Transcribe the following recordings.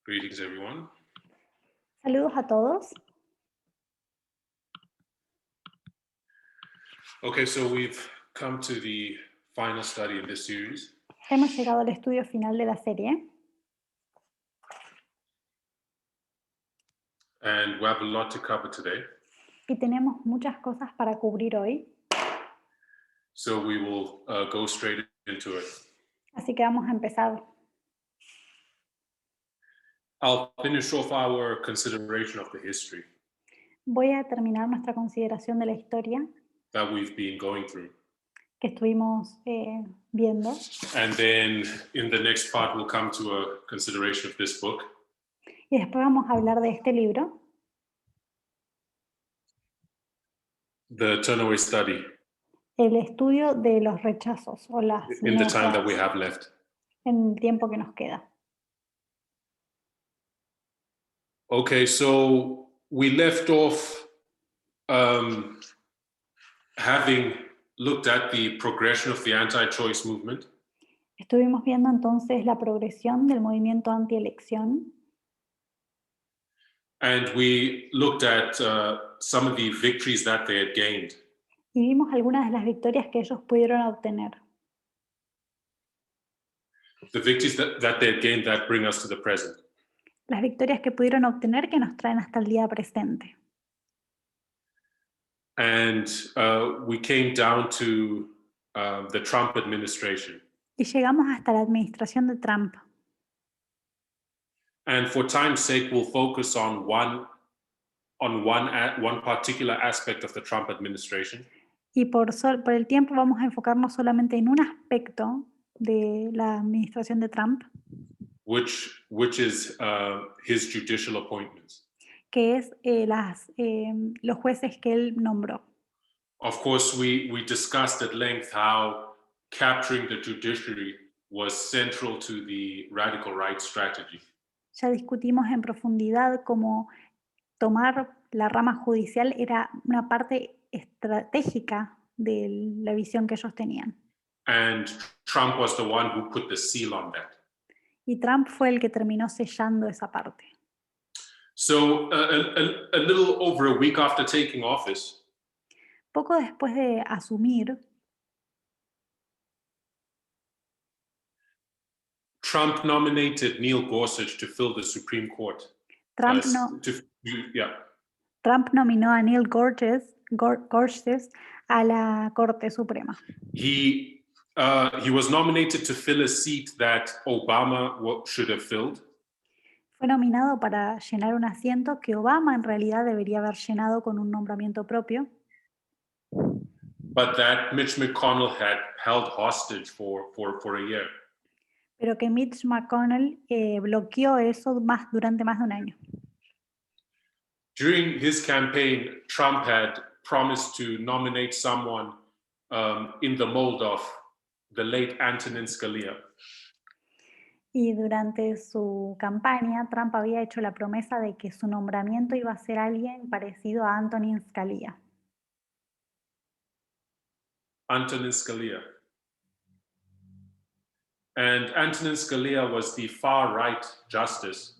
Greetings, everyone. Saludos a todos. Okay, so we've come to the final study in this series. Hemos llegado al estudio final de la serie And we have a lot to cover today. y tenemos muchas cosas para cubrir hoy, So we will go straight into it. así que vamos a empezar. I'll finish off our consideration of the history Voy a terminar nuestra consideración de la historia that we've been going through. que estuvimos viendo And then in the next part, we'll come to a consideration of this book. y después vamos a hablar de este libro, The Turnaway Study, el estudio de los rechazos o las in the time that we neoteas, have left. en el tiempo que nos queda. Okay, so we left off having looked at the progression of the anti-choice movement. Estuvimos viendo entonces la progresión del movimiento antielección And we looked at some of the victories that they had gained. y vimos algunas de las victorias que ellos pudieron obtener. The victories that they had gained that bring us to the present. Las victorias que pudieron obtener que nos traen hasta el día presente. And we came down to the Trump administration. Y llegamos hasta la administración de Trump. And for time's sake, we'll focus on one particular aspect of the Trump administration. Y por el tiempo vamos a enfocarnos solamente en un aspecto de la administración de Trump, Which is his judicial appointments. que es los jueces que él nombró. Of course, we discussed at length how capturing the judiciary was central to the radical right strategy. Ya discutimos en profundidad cómo tomar la rama judicial era una parte estratégica de la visión que ellos tenían. And Trump was the one who put the seal on that. Y Trump fue el que terminó sellando esa parte. So a little over a week after taking office, Poco después de asumir, Trump nominated Neil Gorsuch to fill the Supreme Court. Trump nominó a Neil Gorsuch a la Corte Suprema. He was nominated to fill a seat that Obama should have filled. Fue nominado para llenar un asiento que Obama en realidad debería haber llenado con un nombramiento propio, but that Mitch McConnell had held hostage for a year. pero que Mitch McConnell bloqueó eso durante más de un año. During his campaign, Trump had promised to nominate someone in the mold of the late Antonin Scalia. Y durante su campaña, Trump había hecho la promesa de que su nombramiento iba a ser alguien parecido a Antonin Scalia. Antonin Scalia. And Antonin Scalia was the far-right justice.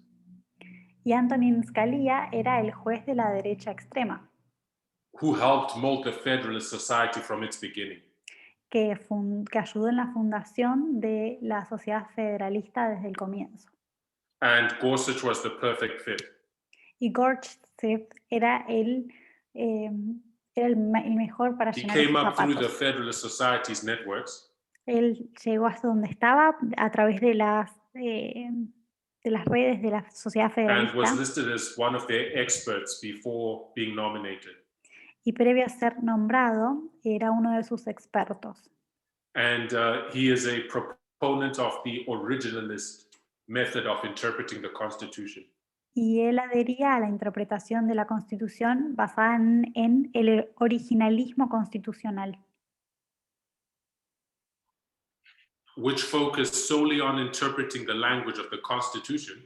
Y Antonin Scalia era el juez de la derecha extrema, who helped mold the Federalist Society from its beginning. que ayudó en la fundación de la sociedad federalista desde el comienzo. And Gorsuch was the perfect fit. Y Gorsuch era el mejor para He llenar came esos up through the zapatos. Federalist Society's networks. Él llegó hasta donde estaba a través de las redes de la sociedad And was federalista listed as one of their experts before being nominated. y previo a ser nombrado era uno de sus expertos. And he is a proponent of the originalist method of interpreting the Constitution. Y él adhería a la interpretación de la Constitución basada en el originalismo constitucional, which focused solely on interpreting the language of the Constitution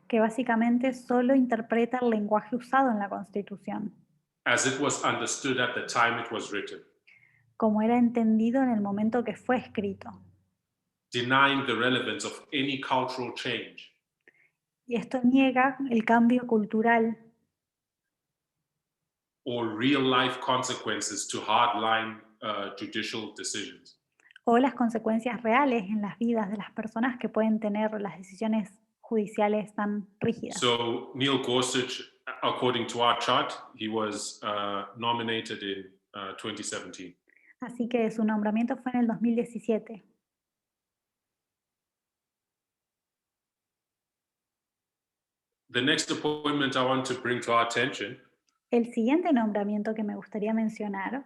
que básicamente solo interpreta el lenguaje usado en la Constitución, as it was understood at the time it was written, como era entendido en el momento que fue escrito, denying the relevance of any cultural change Y esto niega el cambio cultural or real life consequences to hardline judicial decisions. o las consecuencias reales en las vidas de las personas que pueden tener las decisiones judiciales tan rígidas. So Neil Gorsuch, according to our chart, he was nominated in 2017. Así que su nombramiento fue en el 2017. The next appointment I want to bring to our attention El siguiente nombramiento que me gustaría mencionar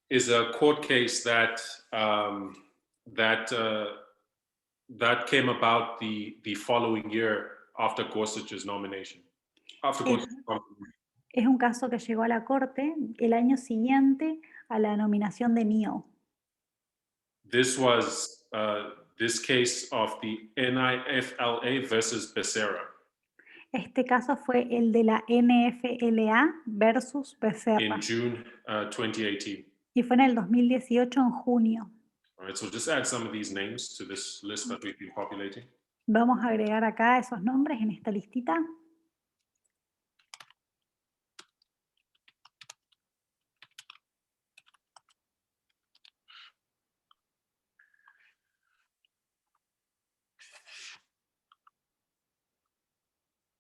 is a court case um, that that came about the following year after Gorsuch's nomination. After es, Gorsuch's nomination. es un caso que llegó a la corte el año siguiente a la nominación de Neal. This was this case of the NIFLA versus Becerra Este caso fue el de la NFLA versus Becerra in June 2018. y fue en el 2018 en junio. All right, so just add some of these names to this list that we've been populating. Vamos a agregar acá esos nombres en esta listita.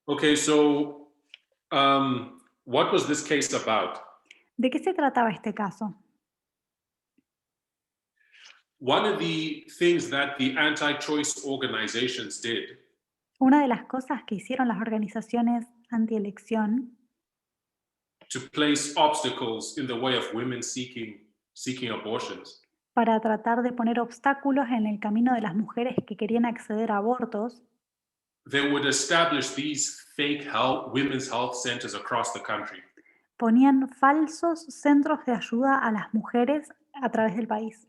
Okay, so what was this case about? ¿De qué se trataba este caso? One of the things that the anti-choice organizations did Una de las cosas que hicieron las organizaciones antielección to place obstacles in the way of women seeking abortions para tratar de poner obstáculos en el camino de las mujeres que querían acceder a abortos, they would establish these fake women's health centers across the country. ponían falsos centros de ayuda a las mujeres a través del país.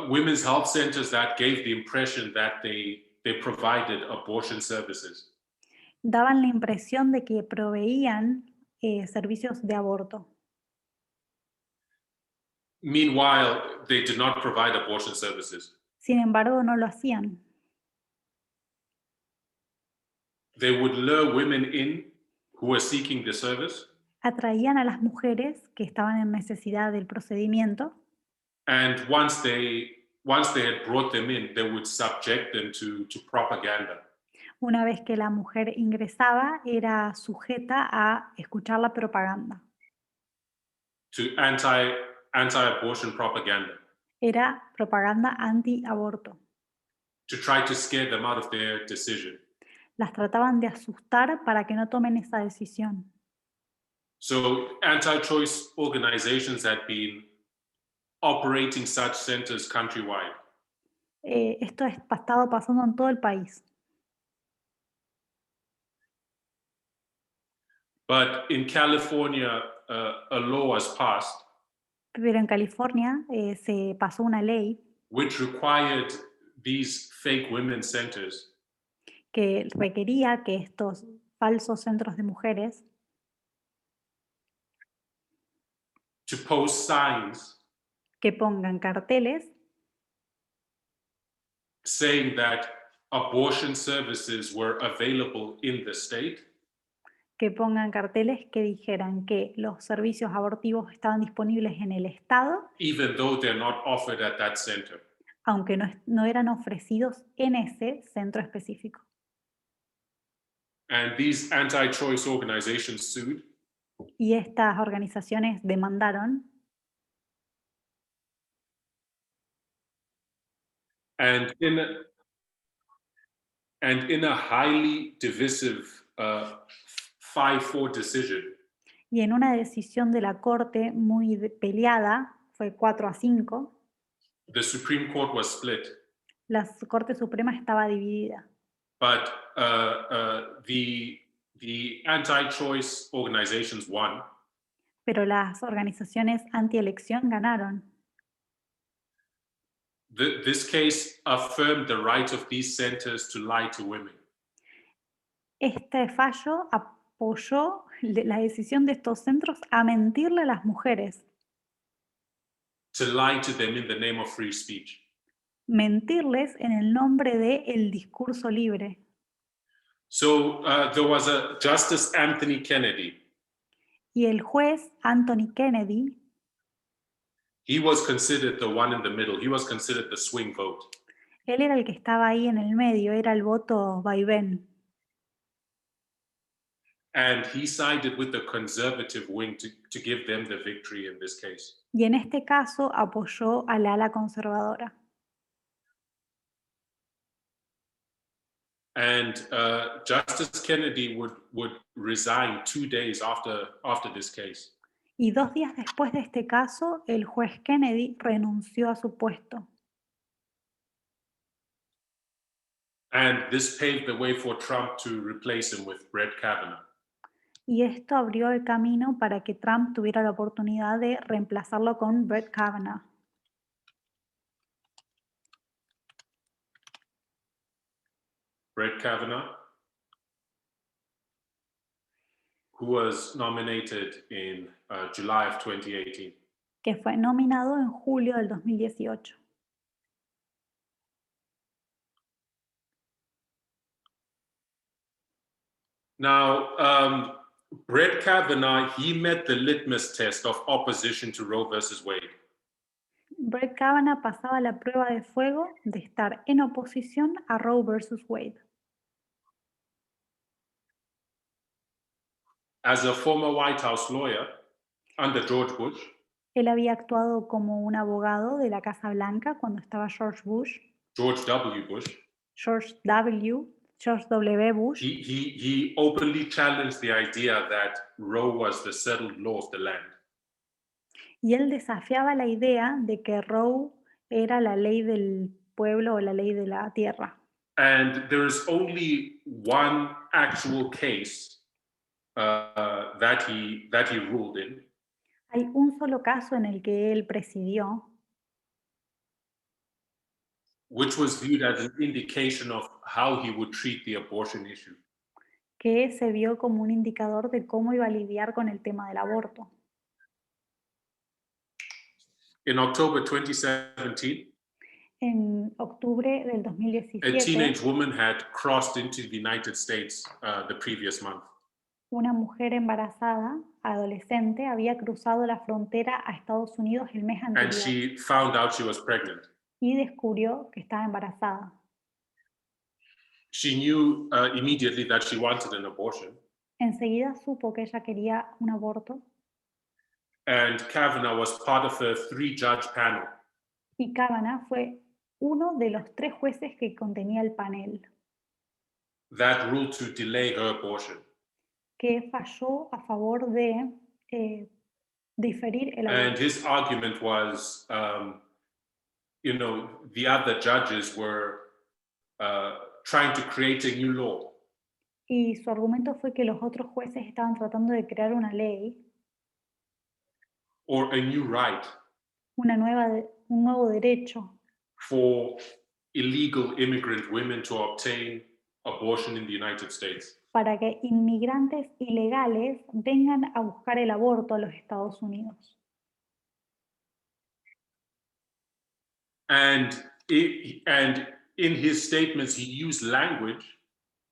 Women's health centers that gave the impression that they provided abortion services. Daban la impresión de que proveían servicios de aborto. Meanwhile, they did not provide abortion services. Sin embargo, no lo hacían. They would lure women in who were seeking the service, Atraían a las mujeres que estaban en necesidad del procedimiento and once they had brought them in, they would subject them to propaganda. una vez que la mujer ingresaba, era sujeta a escuchar la propaganda. To anti-abortion propaganda, Era propaganda anti-aborto. to try to scare them out of their decision. Las trataban de asustar para que no tomen esa decisión. So anti-choice organizations had been operating such centers countrywide. Esto ha estado pasando en todo el país. But in California, a law was passed Pero en California se pasó una ley which required these fake women's centers que requería que estos falsos centros de mujeres to post signs que pongan carteles saying that abortion services were available in the state, que pongan carteles que dijeran que los servicios abortivos estaban disponibles en el estado, even though they're not offered at that center. aunque no eran ofrecidos en ese centro específico. And these anti-choice organizations sued, Y estas organizaciones demandaron and in a highly divisive 5-4 decision, y en una decisión de la corte muy peleada, fue 4-5, the Supreme Court was split. la Corte Suprema estaba dividida. But the anti-choice organizations won, Pero las organizaciones antielección ganaron. This case affirmed the right of these centers to lie to women. Este fallo apoyó la decisión de estos centros a mentirle a las mujeres, To lie to them in the name of free speech. mentirles en el nombre de el discurso libre. So there was a Justice Anthony Kennedy. Y el juez Anthony Kennedy, He was considered the one in the middle. He was considered the swing vote. él era el que estaba ahí en el medio, era el voto vaivén. And he sided with the conservative wing to give them the victory in this case. Y en este caso apoyó al ala conservadora. And Justice Kennedy would resign 2 days after this case. Y 2 días después de este caso, el juez Kennedy renunció a su puesto. And this paved the way for Trump to replace him with Brett Kavanaugh. Y esto abrió el camino para que Trump tuviera la oportunidad de reemplazarlo con Brett Kavanaugh. Brett Kavanaugh, who was nominated in July of 2018. Que fue nominado en julio del 2018. Now, Brett Kavanaugh, he met the litmus test of opposition to Roe versus Wade. Brett Kavanaugh pasaba la prueba de fuego de estar en oposición a Roe versus Wade. As a former White House lawyer under George Bush, Él había actuado como un abogado de la Casa Blanca cuando estaba George Bush, George W. Bush. George W. Bush. He openly challenged the idea that Roe was the settled law of the land. Y él desafiaba la idea de que Roe era la ley del pueblo o la ley de la tierra. And there is only one actual case that he ruled in, Hay un solo caso en el que él presidió, which was viewed as an indication of how he would treat the abortion issue. que se vio como un indicador de cómo iba a lidiar con el tema del aborto. In October 2017, En octubre del a 2017, teenage woman had crossed into the United States the previous month. una mujer embarazada, adolescente, había cruzado la frontera a Estados Unidos el mes And anterior she found out she was pregnant. y descubrió que estaba embarazada. She knew immediately that she wanted an abortion. Enseguida supo que ella quería un aborto And Kavanaugh was part of a 3-judge panel. y Kavanaugh fue uno de los 3 jueces que contenía el panel, That ruled to delay her abortion. que falló a favor de diferir el And aborto. his argument was, the other judges were trying to create a new law. Y su argumento fue que los otros jueces estaban tratando de crear una ley, Or a new right un nuevo derecho for illegal immigrant women to obtain abortion in the United States. para que inmigrantes ilegales vengan a buscar el aborto a los Estados Unidos. And in his statements, he used language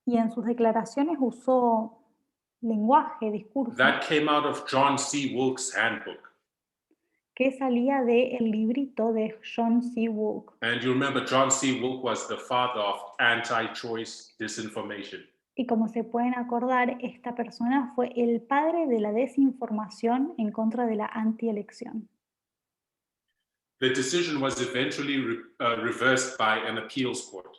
Y en sus declaraciones usó lenguaje, discurso, that came out of John C. Wilkes' handbook. que salía del librito de John C. Wilkes. And you remember, John C. Wilkes was the father of anti-choice disinformation. Y como se pueden acordar, esta persona fue el padre de la desinformación en contra de la antielección. The decision was eventually reversed by an appeals court.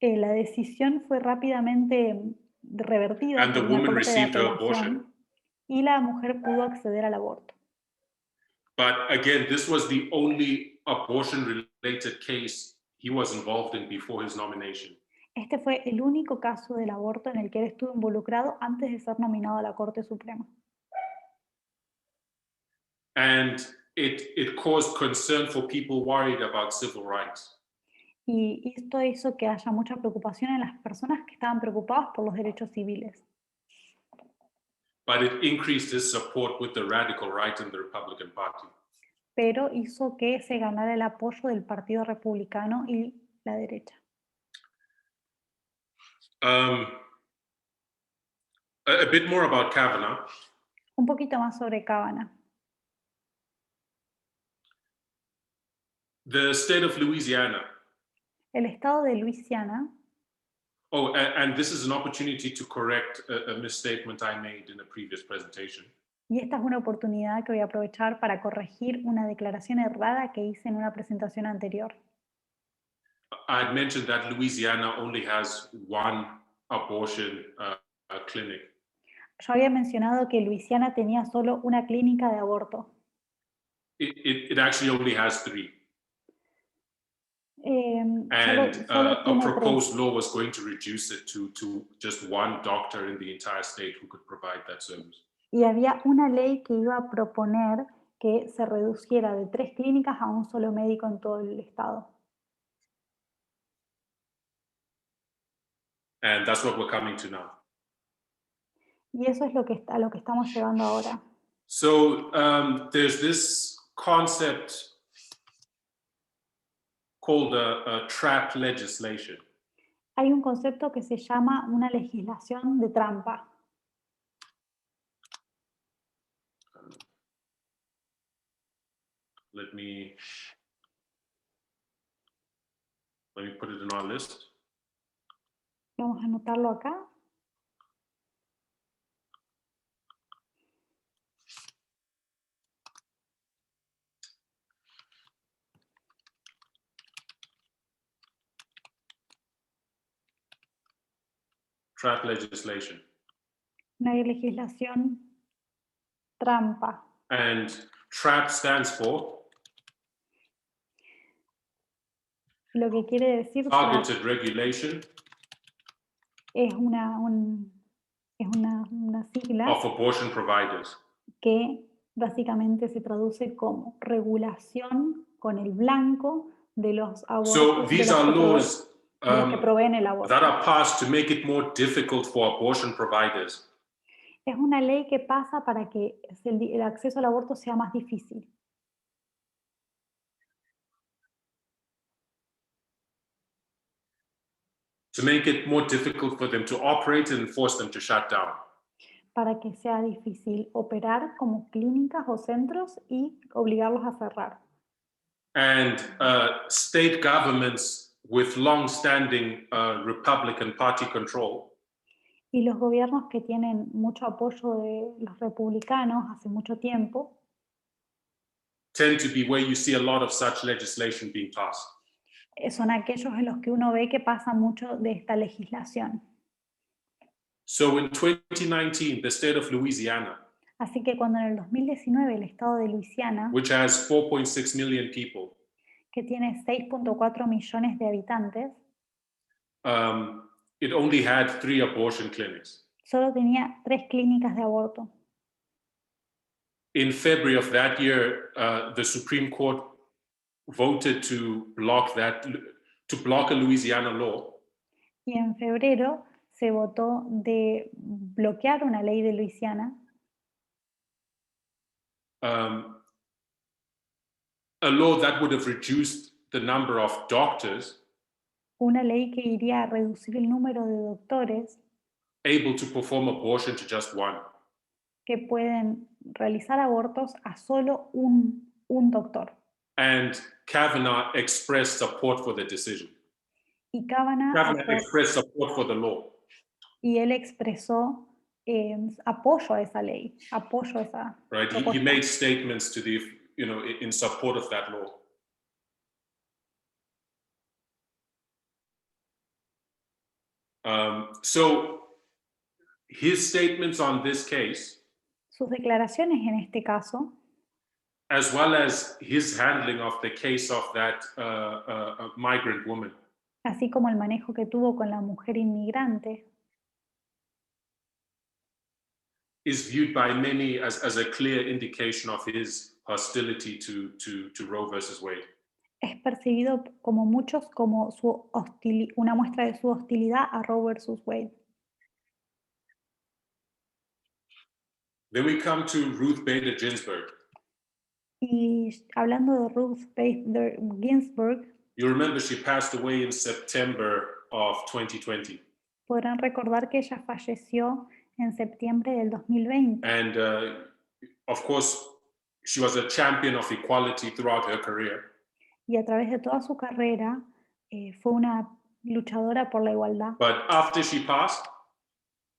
La decisión fue rápidamente revertida And the por una woman corte de received her apelación abortion. y la mujer pudo acceder al aborto. But again, this was the only abortion-related case he was involved in before his nomination. Este fue el único caso del aborto en el que él estuvo involucrado antes de ser nominado a la Corte Suprema. And it caused concern for people worried about civil rights. Y esto hizo que haya mucha preocupación en las personas que estaban preocupadas por los derechos civiles. But it increased his support with the radical right in the Republican Party. pero hizo que se ganara el apoyo del Partido Republicano y la derecha. Um, a bit more about Kavanaugh. Un poquito más sobre Kavanaugh. The state of Louisiana. El estado de Luisiana, Oh, and this is an opportunity to correct a misstatement I made in a previous presentation. y esta es una oportunidad que voy a aprovechar para corregir una declaración errada que hice en una presentación anterior. I had mentioned that Louisiana only has one abortion clinic. Yo había mencionado que Luisiana tenía solo una clínica de aborto. It actually only has 3. Solo And solo a tiene proposed 3. law was going to reduce it to just one doctor in the entire state who could provide that service. Y había una ley que iba a proponer que se reduciera de 3 clínicas a un solo médico en todo el estado. And that's what we're coming to now. Y eso es a lo que estamos llegando ahora. So there's this concept called a trap legislation. Hay un concepto que se llama una legislación de trampa. Let me put it in our list. Vamos a anotarlo acá. Trap legislation. Una legislación trampa. And trap stands for Lo que quiere decir targeted regulation es una sigla of abortion providers. que básicamente se traduce como regulación con el blanco de los abortos, So these are laws de los que proveen el aborto. that are passed to make it more difficult for abortion providers Es una ley que pasa para que el acceso al aborto sea más difícil, to make it more difficult for them to operate and force them to shut down. para que sea difícil operar como clínicas o centros y obligarlos a cerrar. And state governments with long-standing Republican Party control Y los gobiernos que tienen mucho apoyo de los republicanos hace mucho tiempo tend to be where you see a lot of such legislation being passed. son aquellos en los que uno ve que pasa mucho de esta legislación. So in 2019, the state of Louisiana, Así que cuando en el 2019 el estado de Luisiana, which has 4.6 million people, que tiene 6.4 millones de habitantes, it only had 3 abortion clinics. solo tenía 3 clínicas de aborto. In February of that year, the Supreme Court voted to block a Louisiana law Y en febrero se votó de bloquear una ley de Luisiana, a law that would have reduced the number of doctors una ley que iría a reducir el número de doctores able to perform abortion to just one. que pueden realizar abortos a solo un doctor. And Kavanaugh expressed support for the decision. Y Kavanaugh expressed support for the law. y él expresó apoyo a esa ley, apoyo a esa Right, he made statements to in support of that law. So his statements on this case, sus declaraciones en este caso, as well as his handling of the case of that migrant woman, así como el manejo que tuvo con la mujer inmigrante, is viewed by many as a clear indication of his hostility to Roe versus Wade. es percibido como muchos como una muestra de su hostilidad a Roe versus Wade. Then we come to Ruth Bader Ginsburg. Y hablando de Ruth Bader Ginsburg, you remember she passed away in September of 2020. podrán recordar que ella falleció en septiembre del 2020. And of course, she was a champion of equality throughout her career. Y a través de toda su carrera fue una luchadora por la igualdad. But after she passed,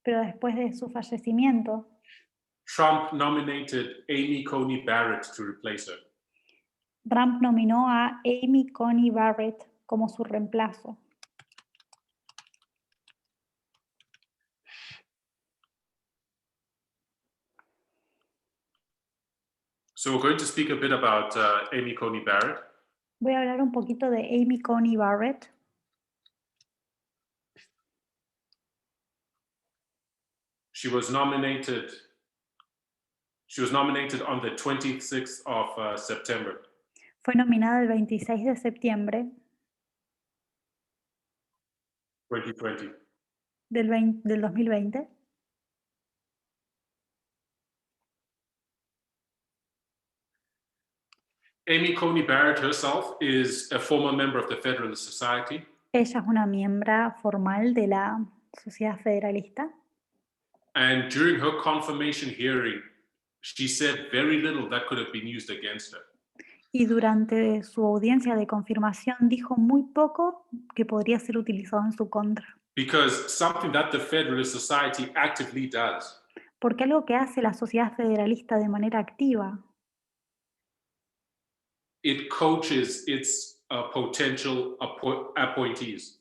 Pero después de su fallecimiento, Trump nominated Amy Coney Barrett to replace her. Trump nominó a Amy Coney Barrett como su reemplazo. So we're going to speak a bit about Amy Coney Barrett. Voy a hablar un poquito de Amy Coney Barrett. She was nominated on the 26th of September. Fue nominada el 26 de septiembre 2020. del 2020. Amy Coney Barrett herself is a former member of the Federalist Society. Ella es una miembro formal de la Sociedad Federalista. And during her confirmation hearing, she said very little that could have been used against her. Y durante su audiencia de confirmación dijo muy poco que podría ser utilizado en su contra. Because something that the Federalist Society actively does Porque algo que hace la Sociedad Federalista de manera activa it coaches its potential appointees.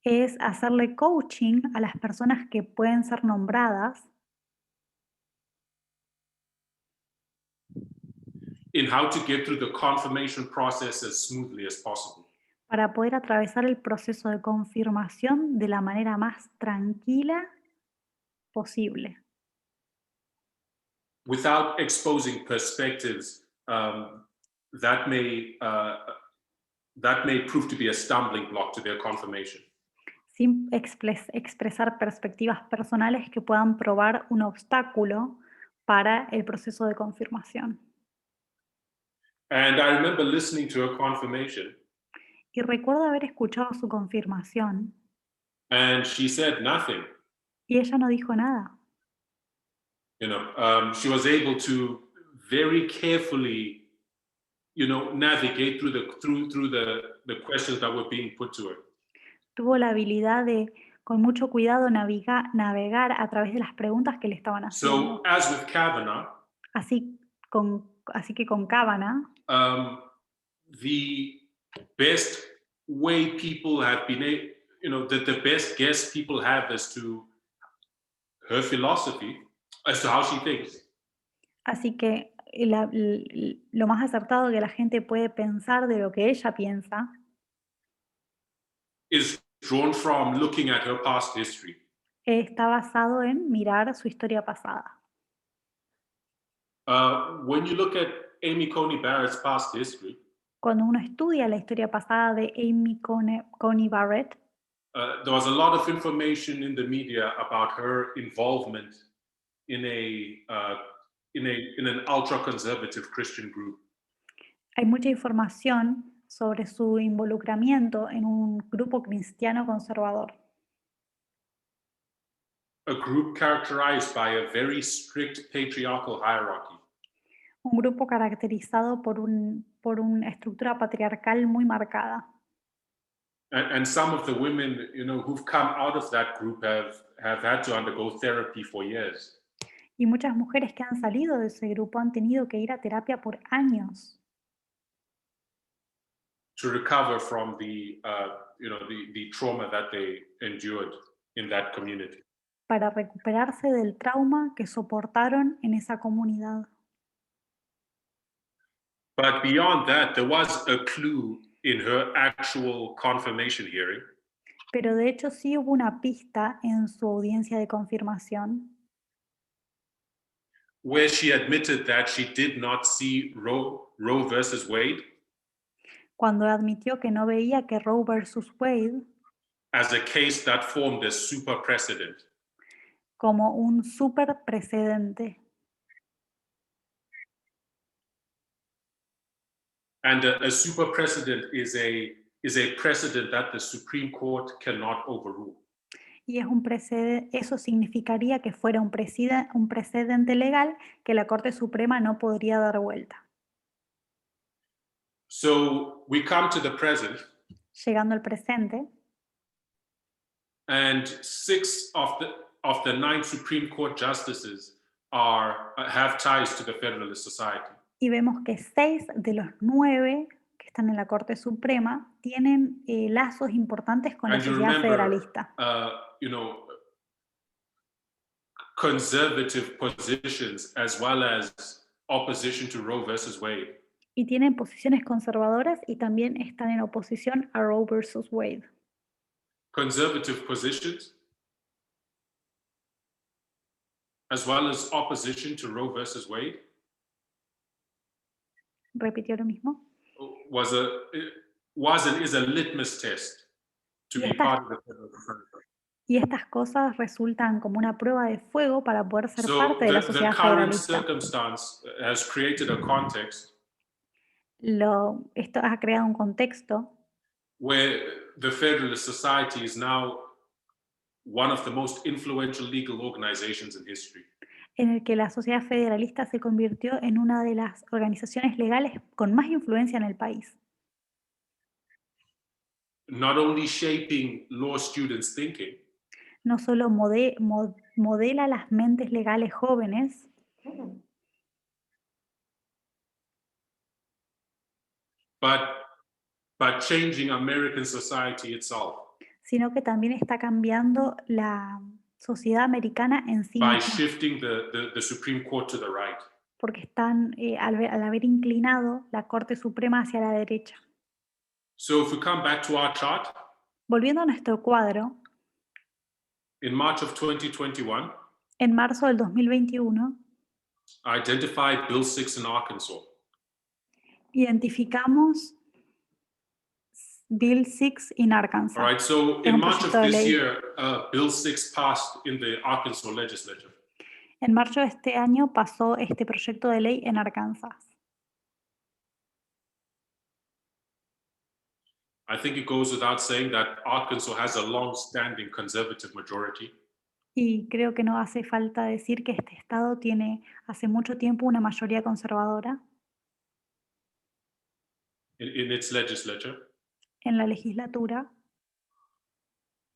es hacerle coaching a las personas que pueden ser nombradas In how to get through the confirmation process as smoothly as possible. para poder atravesar el proceso de confirmación de la manera más tranquila posible, Without exposing perspectives that may prove to be a stumbling block to their confirmation. sin expresar perspectivas personales que puedan probar un obstáculo para el proceso de confirmación. And I remember listening to her confirmation, Y recuerdo haber escuchado su confirmación and she said nothing. y ella no dijo nada. You know, she was able to very carefully, you know, navigate through the questions that were being put to her. Tuvo la habilidad de, con mucho cuidado, navegar a través de las preguntas que le estaban haciendo. So, as with Kavanaugh, Así que con Kavanaugh, the best way people have been, you know, the best guess people have as to her philosophy, as to how she thinks, así que lo más acertado que la gente puede pensar de lo que ella piensa is drawn from looking at her past history. está basado en mirar su historia pasada. When you look at Amy Coney Barrett's past history, Cuando uno estudia la historia pasada de Amy Coney Barrett, there was a lot of information in the media about her involvement in an ultra-conservative Christian group. hay mucha información sobre su involucramiento en un grupo cristiano conservador. A group characterized by a very strict patriarchal hierarchy. Un grupo caracterizado por una estructura patriarcal muy marcada. And some of the women, you know, who've come out of that group have had to undergo therapy for years. Y muchas mujeres que han salido de ese grupo han tenido que ir a terapia por años To recover from the trauma that they endured in that community. para recuperarse del trauma que soportaron en esa comunidad. But beyond that, there was a clue in her actual confirmation hearing. Pero de hecho sí hubo una pista en su audiencia de confirmación Where she admitted that she did not see Roe versus Wade cuando admitió que no veía que Roe versus Wade as a case that formed a super precedent. como un super precedente. And a super precedent is a precedent that the Supreme Court cannot overrule. Y es eso significaría que fuera un precedente legal que la Corte Suprema no podría dar vuelta. So we come to the present, Llegando al presente, and 6 of the 9 Supreme Court justices have ties to the Federalist Society. y vemos que 6 de los 9 que están en la Corte Suprema tienen lazos importantes con la And you sociedad remember, federalista. Conservative positions as well as opposition to Roe versus Wade. Y tienen posiciones conservadoras y también están en oposición a Roe versus Wade. Conservative positions as well as opposition to Roe versus Wade. ¿Repitió lo mismo? Is a litmus test to be part of the Federal Reserve. Y estas cosas resultan como una prueba de fuego para poder ser So parte de la sociedad the current federalista. circumstance has created a context Esto ha creado un contexto where the Federalist Society is now one of the most influential legal organizations in history. en el que la sociedad federalista se convirtió en una de las organizaciones legales con más influencia en el país. Not only shaping law students' thinking, No solo modela las mentes legales jóvenes, but changing American society itself sino que también está cambiando la sociedad americana en sí by misma, shifting the Supreme Court to the right. porque están, al haber inclinado la Corte Suprema hacia la derecha. So if we come back to our chart, Volviendo a nuestro cuadro, in March of 2021, en marzo del 2021, I identified Bill 6 in Arkansas. identificamos Bill 6 en Arkansas. All right, so in March of this year, Bill 6 passed in the Arkansas legislature. En marzo de este año pasó este proyecto de ley en Arkansas. I think it goes without saying that Arkansas has a long-standing conservative majority. Y creo que no hace falta decir que este estado tiene hace mucho tiempo una mayoría conservadora In its legislature. en la legislatura.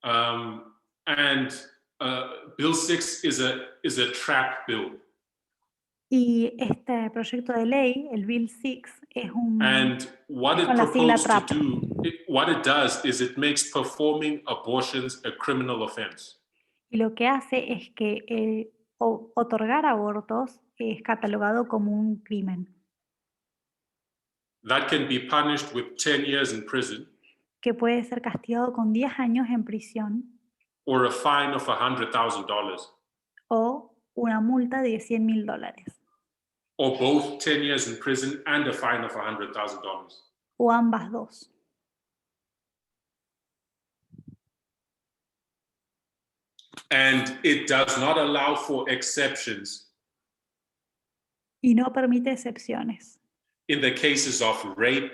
And Bill 6 is a trap bill. Y este proyecto de ley, el Bill 6, es un... And what it proposes to do, what it does is it makes performing abortions a criminal offense. Y lo que hace es que otorgar abortos es catalogado como un crimen. That can be punished with 10 years in prison. Que puede ser castigado con 10 años en prisión. Or a fine of $100,000. O una multa de $100,000. Or both 10 years in prison and a fine of $100,000. O ambas dos. And it does not allow for exceptions. Y no permite excepciones. In the cases of rape,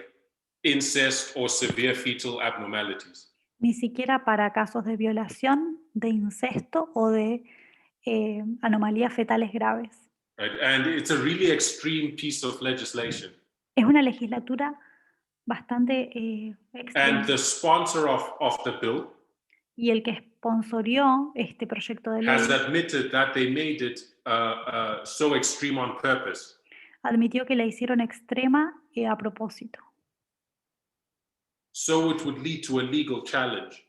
incest, or severe fetal abnormalities. Ni siquiera para casos de violación, de incesto o de anomalías fetales graves. Right? And it's a really extreme piece of legislation. Es una legislatura bastante extrema. And the sponsor of the bill y el que sponsorió este proyecto de ley has admitted that they made it so extreme on purpose. Admitió que la hicieron extrema a propósito. So it would lead to a legal challenge.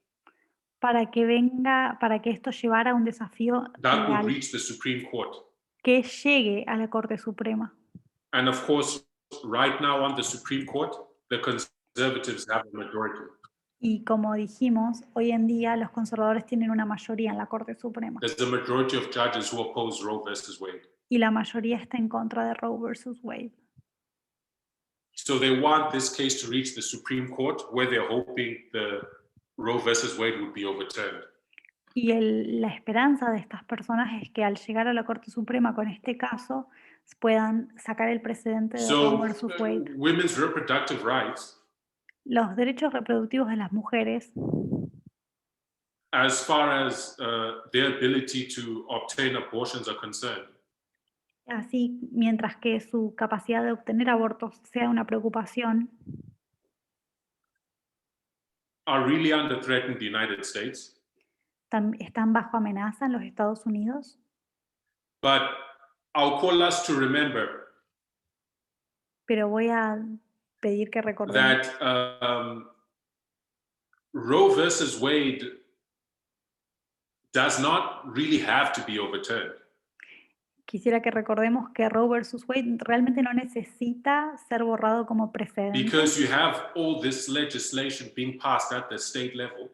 Para que esto llevara a un desafío that legal, would reach the Supreme Court. Que llegue a la Corte Suprema. And of course, right now on the Supreme Court, the conservatives have a majority. Y como dijimos, hoy en día los conservadores tienen una mayoría en la Corte Suprema. There's a majority of judges who oppose Roe versus Wade. Y la mayoría está en contra de Roe versus Wade. So they want this case to reach the Supreme Court, where they're hoping the Roe versus Wade would be overturned. Y la esperanza de estas personas es que al llegar a la Corte Suprema con este caso puedan sacar el precedente de Roe So, versus Wade. women's reproductive rights, Los derechos reproductivos de las mujeres, as far as their ability to obtain abortions are concerned, así mientras que su capacidad de obtener abortos sea una preocupación, are really under threat in the United States. están bajo amenaza en los Estados Unidos. But I'll call us to remember Pero voy a pedir que recordemos that Roe versus Wade does not really have to be overturned. quisiera que recordemos que Roe versus Wade realmente no necesita ser borrado como precedente, Because you have all this legislation being passed at the state level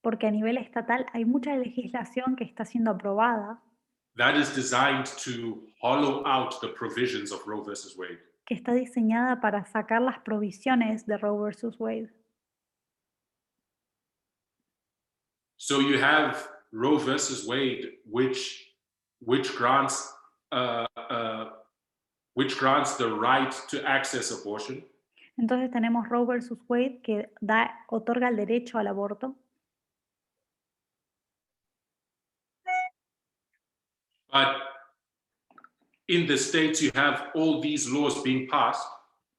porque a nivel estatal hay mucha legislación que está siendo aprobada that is designed to hollow out the provisions of Roe versus Wade. que está diseñada para sacar las provisiones de Roe versus Wade. So you have Roe versus Wade, which grants the right to access abortion, Entonces tenemos Roe versus Wade que otorga el derecho al aborto, but in the states you have all these laws being passed,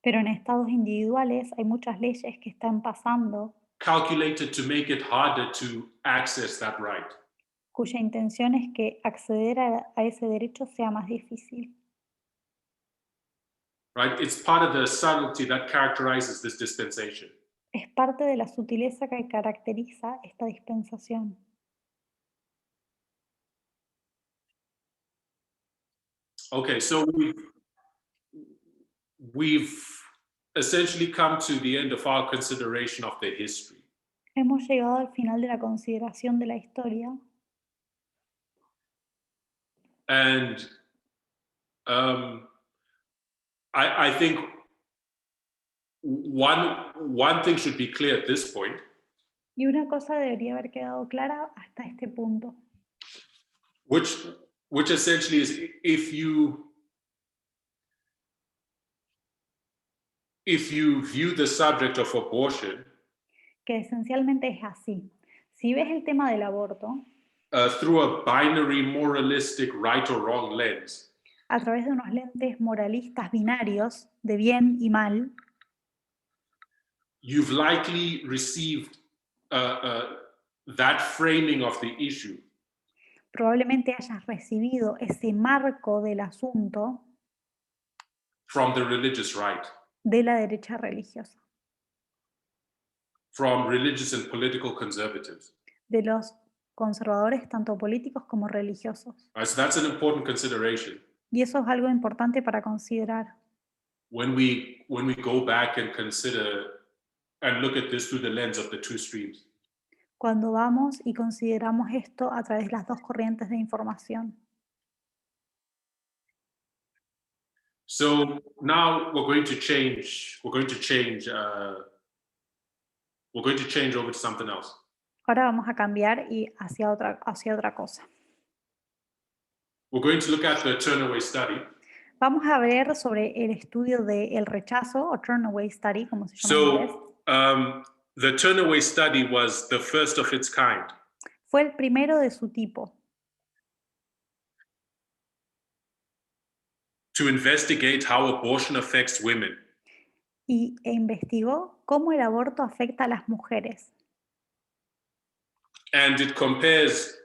pero en estados individuales hay muchas leyes que están pasando calculated to make it harder to access that right. cuya intención es que acceder a ese derecho sea más difícil. Right? It's part of the subtlety that characterizes this dispensation. Es parte de la sutileza que caracteriza esta dispensación. Okay, so we've essentially come to the end of our consideration of the history. Hemos llegado al final de la consideración de la historia And I think one thing should be clear at this point, y una cosa debería haber quedado clara hasta este punto, which essentially is if you view the subject of abortion que esencialmente es así. Si ves el tema del aborto through a binary moralistic right or wrong lens, a través de unos lentes moralistas binarios de bien y mal, you've likely received that framing of the issue probablemente hayas recibido ese marco del asunto from the religious right, de la derecha religiosa, from religious and political conservatives. de los conservadores tanto políticos como religiosos. So that's an important consideration Y eso es algo importante para considerar when we go back and consider and look at this through the lens of the two streams. cuando vamos y consideramos esto a través de las dos corrientes de información. So now we're going to change over to something else. Ahora vamos a cambiar y hacia otra cosa. We're going to look at the Turnaway study. Vamos a ver sobre el estudio del rechazo o Turnaway Study, como se llama en inglés. So the Turnaway study was the first of its kind. Fue el primero de su tipo To investigate how abortion affects women. e investigó cómo el aborto afecta a las mujeres. And it compares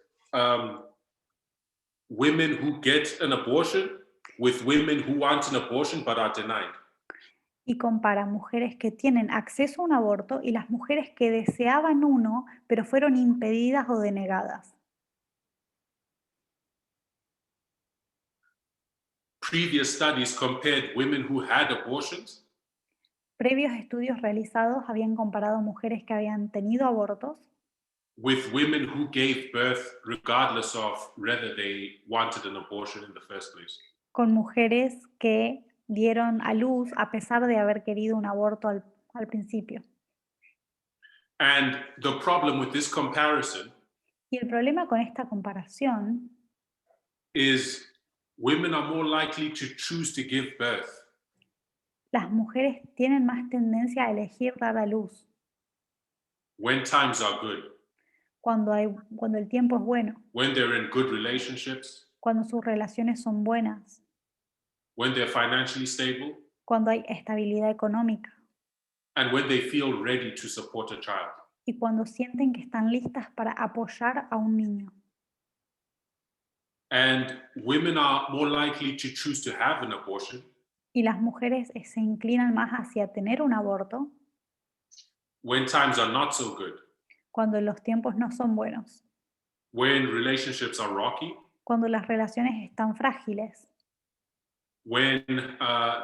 women who get an abortion with women who want an abortion but are denied. Y compara mujeres que tienen acceso a un aborto y las mujeres que deseaban uno, pero fueron impedidas o denegadas. Previous studies compared women who had abortions Previos estudios realizados habían comparado mujeres que habían tenido abortos with women who gave birth regardless of whether they wanted an abortion in the first place. con mujeres que dieron a luz a pesar de haber querido un aborto al principio. And the problem with this comparison Y el problema con esta comparación is women are more likely to choose to give birth Las mujeres tienen más tendencia a elegir dar a luz when times are good, cuando el tiempo es bueno, when they're in good relationships, cuando sus relaciones son buenas, when they're financially stable, cuando hay estabilidad económica and when they feel ready to support a child. y cuando sienten que están listas para apoyar a un niño. And women are more likely to choose to have an abortion Y las mujeres se inclinan más hacia tener un aborto when times are not so good, cuando los tiempos no son buenos, when relationships are rocky, cuando las relaciones están frágiles, when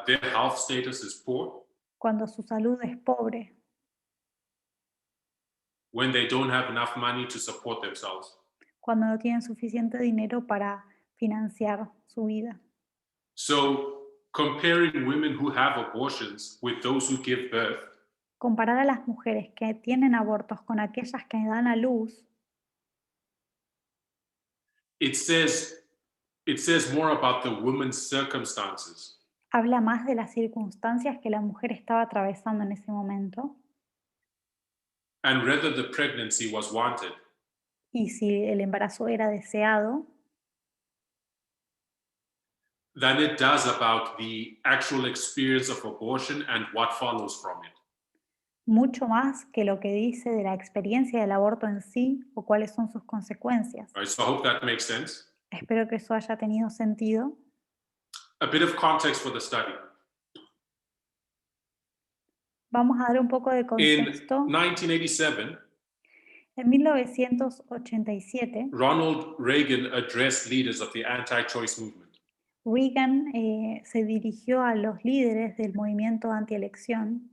their health status is poor, cuando su salud es pobre, when they don't have enough money to support themselves. cuando no tienen suficiente dinero para financiar su vida. So, comparing women who have abortions with those who give birth Comparar a las mujeres que tienen abortos con aquellas que dan a luz, it says more about the woman's circumstances habla más de las circunstancias que la mujer estaba atravesando en ese momento and whether the pregnancy was wanted y si el embarazo era deseado, than it does about the actual experience of abortion and what follows from it. mucho más que lo que dice de la experiencia del aborto en sí o cuáles son sus consecuencias. Right, so I hope that makes sense. Espero que eso haya tenido sentido. A bit of context for the study. Vamos a dar un poco de In contexto. 1987, En 1987, Ronald Reagan addressed leaders of the anti-choice movement. Reagan se dirigió a los líderes del movimiento antielección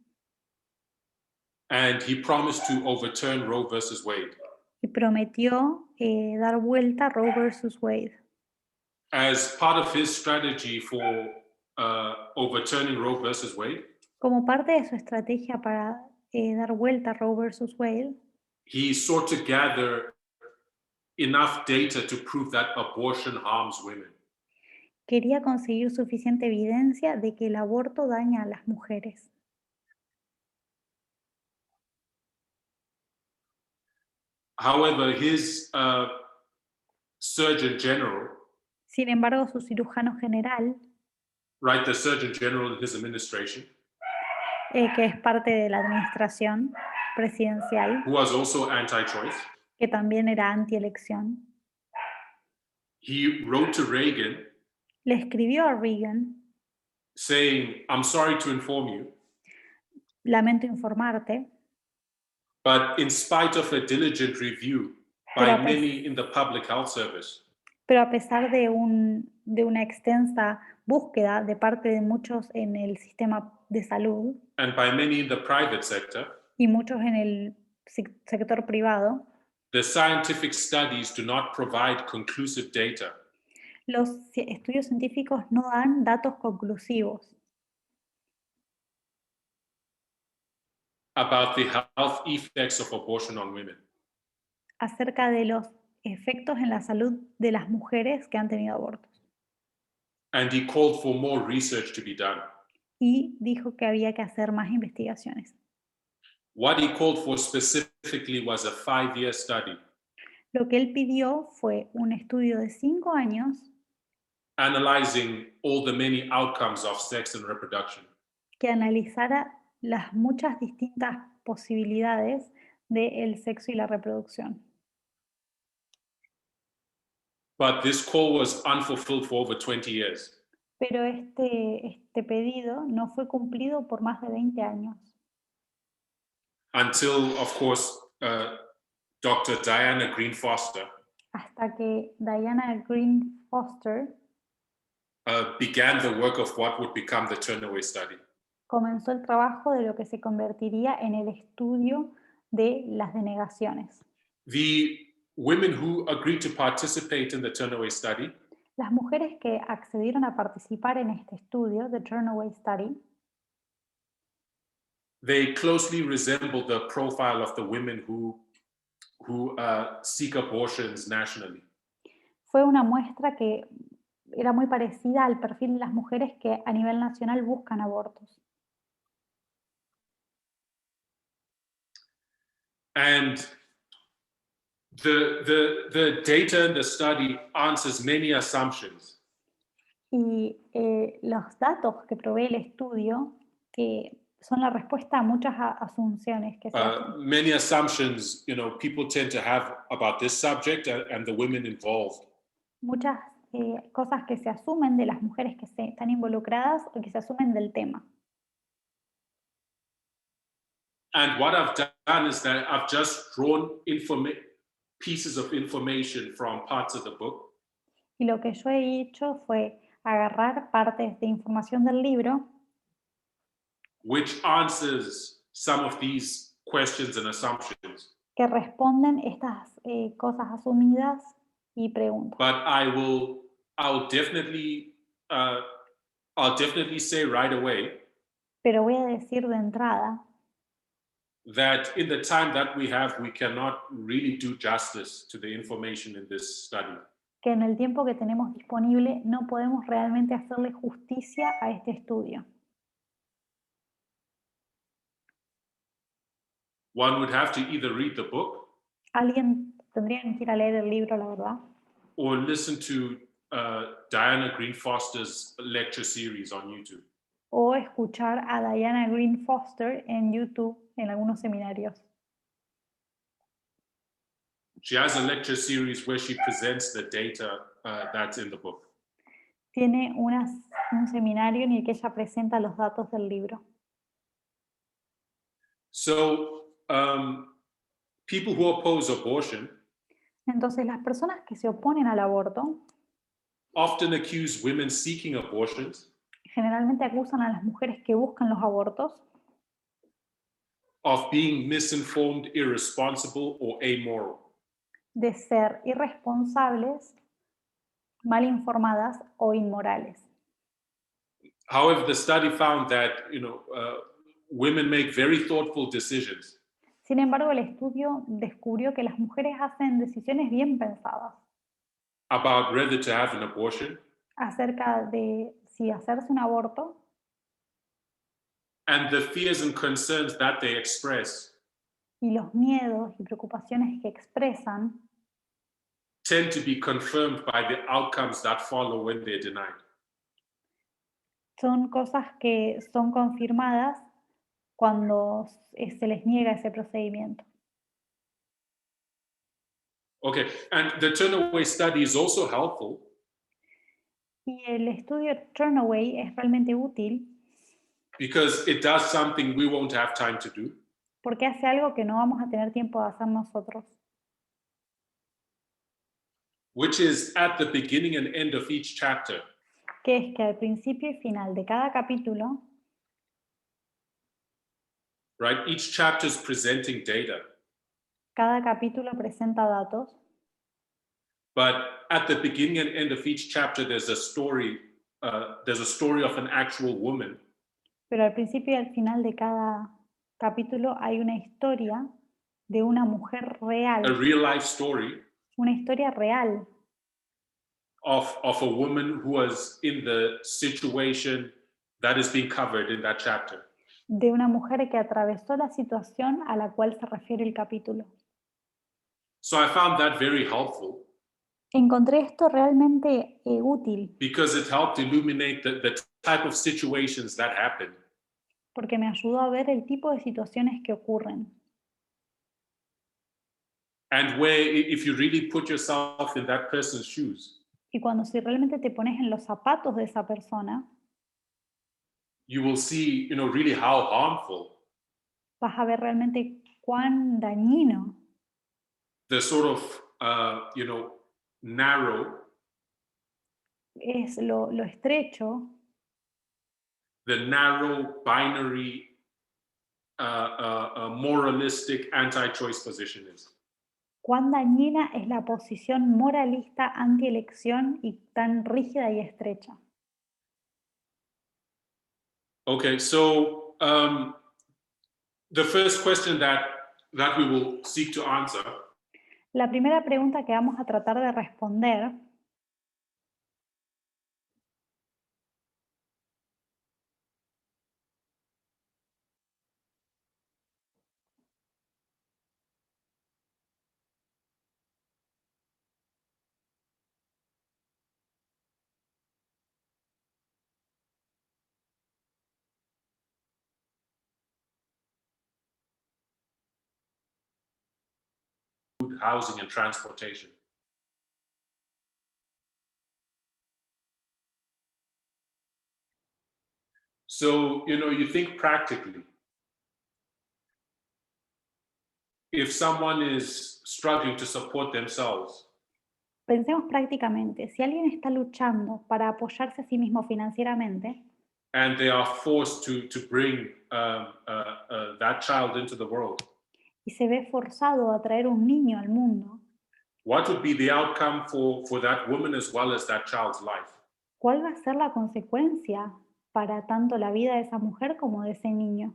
And he promised to overturn Roe versus Wade. y prometió dar vuelta a Roe versus Wade. As part of his strategy for overturning Roe versus Wade, Como parte de su estrategia para dar vuelta a Roe versus Wade, he sought to gather enough data to prove that abortion harms women. quería conseguir suficiente evidencia de que el aborto daña a las mujeres. However, his Surgeon General, Sin embargo, su cirujano general, right, the Surgeon General in his administration, que es parte de la administración presidencial, who was also anti-choice, que también era antielección, he wrote to Reagan le escribió a Reagan: saying, "I'm sorry to inform you, lamento informarte, but in spite of a diligent review by many in the public health service, pero a pesar de una extensa búsqueda de parte de muchos en el sistema de salud and by many in the private sector, y muchos en el sector privado, the scientific studies do not provide conclusive data los estudios científicos no dan datos conclusivos about the health effects of abortion on women." acerca de los efectos en la salud de las mujeres que han tenido abortos. And he called for more research to be done. Y dijo que había que hacer más investigaciones. What he called for specifically was a 5-year study Lo que él pidió fue un estudio de 5 años analyzing all the many outcomes of sex and reproduction. que analizara las muchas distintas posibilidades del sexo y la reproducción. But this call was unfulfilled for over 20 years. Pero este pedido no fue cumplido por más de 20 años. Until, of course, Dr. Diana Green Foster Hasta que Diana Green Foster began the work of what would become the Turnaway Study. comenzó el trabajo de lo que se convertiría en el estudio de las denegaciones. The women who agreed to participate in the Turnaway Study Las mujeres que accedieron a participar en este estudio, the Turnaway Study, they closely resembled the profile of the women who seek abortions nationally. fue una muestra que era muy parecida al perfil de las mujeres que a nivel nacional buscan abortos. And the data in the study answers many assumptions. Y los datos que provee el estudio que son la respuesta a muchas asunciones que se hacen. Many assumptions, people tend to have about this subject and the women involved. Muchas cosas que se asumen de las mujeres que están involucradas o que se asumen del tema. And what I've done is that I've just drawn pieces of information from parts of the book. Y lo que yo he hecho fue agarrar partes de información del libro which answers some of these questions and assumptions. que responden estas cosas asumidas y preguntas. But I'll definitely say right away Pero voy a decir de entrada that in the time that we have, we cannot really do justice to the information in this study. que en el tiempo que tenemos disponible no podemos realmente hacerle justicia a este estudio. One would have to either read the book Alguien tendría que ir a leer el libro, la verdad, or listen to Diana Green Foster's lecture series on YouTube. o escuchar a Diana Green Foster en YouTube en algunos seminarios. She has a lecture series where she presents the data that's in the book. Tiene un seminario en el que ella presenta los datos del libro. So, people who oppose abortion Entonces, las personas que se oponen al aborto often accuse women seeking abortions generalmente acusan a las mujeres que buscan los abortos of being misinformed, irresponsible, or amoral. de ser irresponsables, mal informadas o inmorales. However, the study found that women make very thoughtful decisions Sin embargo, el estudio descubrió que las mujeres hacen decisiones bien pensadas about whether to have an abortion, acerca de si hacerse un aborto and the fears and concerns that they express y los miedos y preocupaciones que expresan tend to be confirmed by the outcomes that follow when they're denied. son cosas que son confirmadas cuando se les niega ese procedimiento. Okay, and the Turnaway study is also helpful Y el estudio Turnaway es realmente útil because it does something we won't have time to do. porque hace algo que no vamos a tener tiempo de hacer nosotros, Which is at the beginning and end of each chapter, que es que al principio y final de cada capítulo, right? Each chapter is presenting data, cada capítulo presenta datos, but at the beginning and end of each chapter, there's a story of an actual woman pero al principio y al final de cada capítulo hay una historia de una mujer a real, real life story una historia real of a woman who was in the situation that is being covered in that chapter. de una mujer que atravesó la situación a la cual se refiere el capítulo. So I found that very helpful Encontré esto realmente útil because it helped illuminate the type of situations that happen. porque me ayudó a ver el tipo de situaciones que ocurren. And where, if you really put yourself in that person's shoes, Y cuando si realmente te pones en los zapatos de esa persona, you will see, really how harmful vas a ver realmente cuán dañino the sort of, narrow, es lo estrecho, the narrow, binary, moralistic, anti-choice position is. cuán dañina es la posición moralista antielección y tan rígida y estrecha. Okay, so the first question that we will seek to answer La primera pregunta que vamos a tratar de responder housing, and transportation. So, you think practically. If someone is struggling to support themselves, Pensemos prácticamente, si alguien está luchando para apoyarse a sí mismo financieramente and they are forced to bring that child into the world, y se ve forzado a traer un niño al mundo, what would be the outcome for that woman as well as that child's life? ¿cuál va a ser la consecuencia para tanto la vida de esa mujer como de ese niño?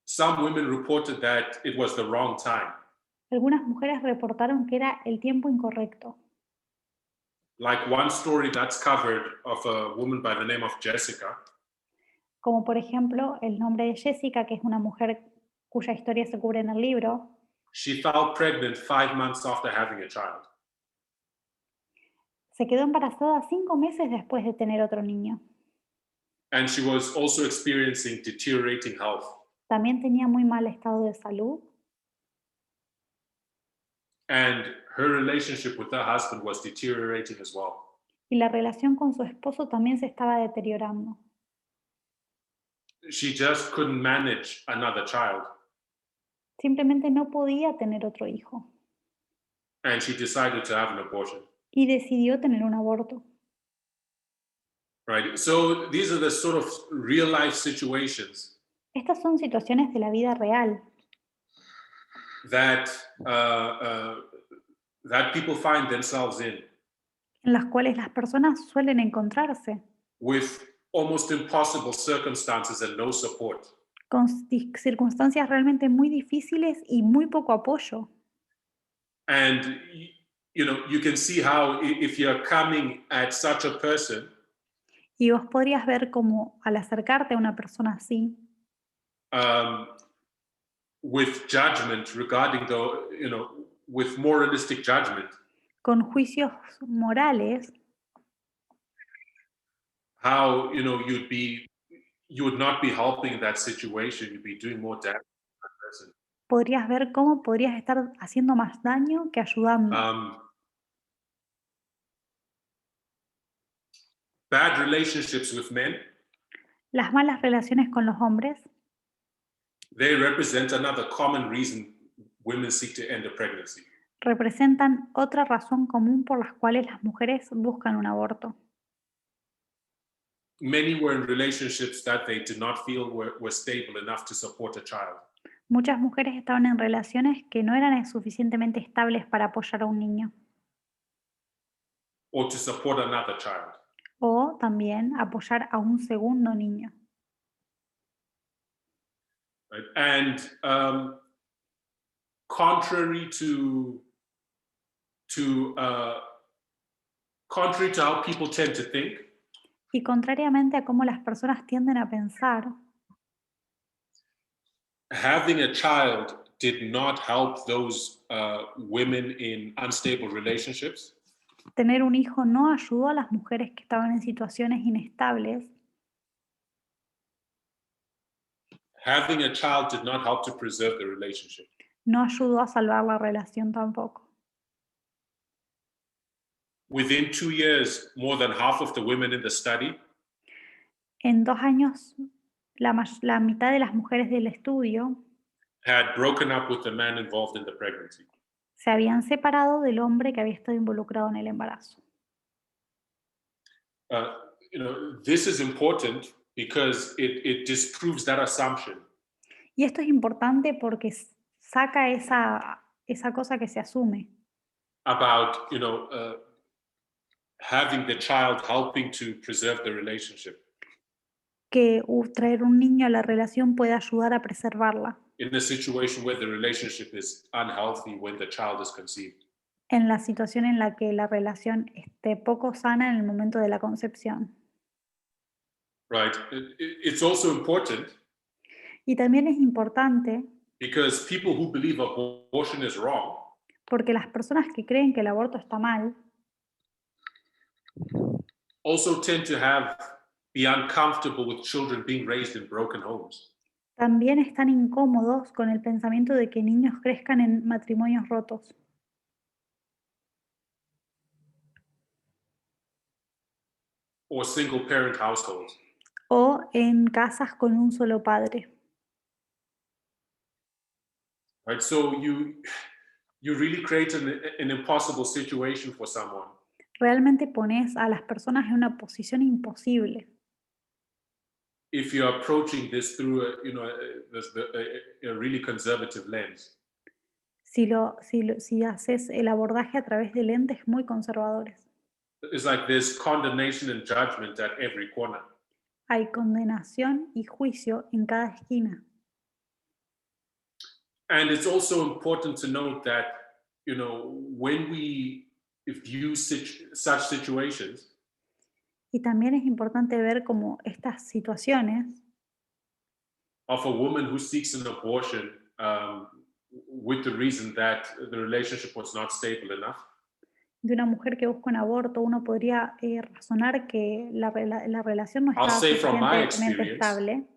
Some women reported that it was the wrong time. Algunas mujeres reportaron que era el tiempo incorrecto. Like one story that's covered of a woman by the name of Jessica. Como por ejemplo el nombre de Jessica, que es una mujer cuya historia se cubre en el libro. She fell pregnant 5 months after having a child. Se quedó embarazada 5 meses después de tener otro niño. And she was also experiencing deteriorating health. También tenía muy mal estado de salud. And her relationship with her husband was deteriorating as well. Y la relación con su esposo también se estaba deteriorando. She just couldn't manage another child. Simplemente no podía tener otro hijo. And she decided to have an abortion. Y decidió tener un aborto. Right? So these are the sort of real life situations Estas son situaciones de la vida real that that people find themselves in, en las cuales las personas suelen encontrarse with almost impossible circumstances and no support. con circunstancias realmente muy difíciles y muy poco apoyo. And you can see how if you're coming at such a person, Y vos podrías ver cómo al acercarte a una persona así, um, with judgment regarding with moralistic judgment, con juicios morales, how you would not be helping that situation, you'd be doing more damage to that person. podrías ver cómo podrías estar haciendo más daño que ayudando. Bad relationships with men, Las malas relaciones con los hombres they represent another common reason women seek to end a pregnancy. representan otra razón común por las cuales las mujeres buscan un aborto. Many were in relationships that they did not feel were stable enough to support a child. Muchas mujeres estaban en relaciones que no eran suficientemente estables para apoyar a un niño Or to support another child. o también apoyar a un segundo niño. Right? And contrary to how people tend to think, Y contrariamente a cómo las personas tienden a pensar, having a child did not help those women in unstable relationships. tener un hijo no ayudó a las mujeres que estaban en situaciones inestables. Having a child did not help to preserve the relationship. No ayudó a salvar la relación tampoco. Within 2 years, more than half of the women in the study En 2 años, la mitad de las mujeres del estudio had broken up with the man involved in the pregnancy. se habían separado del hombre que había estado involucrado en el embarazo. This is important because it disproves that assumption Y esto es importante porque saca esa cosa que se asume about having the child helping to preserve the relationship que traer un niño a la relación puede ayudar a preservarla in a situation where the relationship is unhealthy when the child is conceived. en la situación en la que la relación esté poco sana en el momento de la concepción. Right. It's also important Y también es importante because people who believe abortion is wrong porque las personas que creen que el aborto está mal also tend to be uncomfortable with children being raised in broken homes. También están incómodos con el pensamiento de que niños crezcan en matrimonios rotos or single parent households. o en casas con un solo padre. Right? So you really create an impossible situation for someone. Realmente pones a las personas en una posición imposible If you're approaching this through a really conservative lens. si haces el abordaje a través de lentes muy conservadores. It's like there's condemnation and judgment at every corner. Hay condenación y juicio en cada esquina. And it's also important to note that, when we view such situations, Y también es importante ver cómo estas situaciones of a woman who seeks an abortion with the reason that the relationship was not stable enough, de una mujer que busca un aborto, uno podría razonar que la relación no I'll estaba say from my suficientemente experience estable,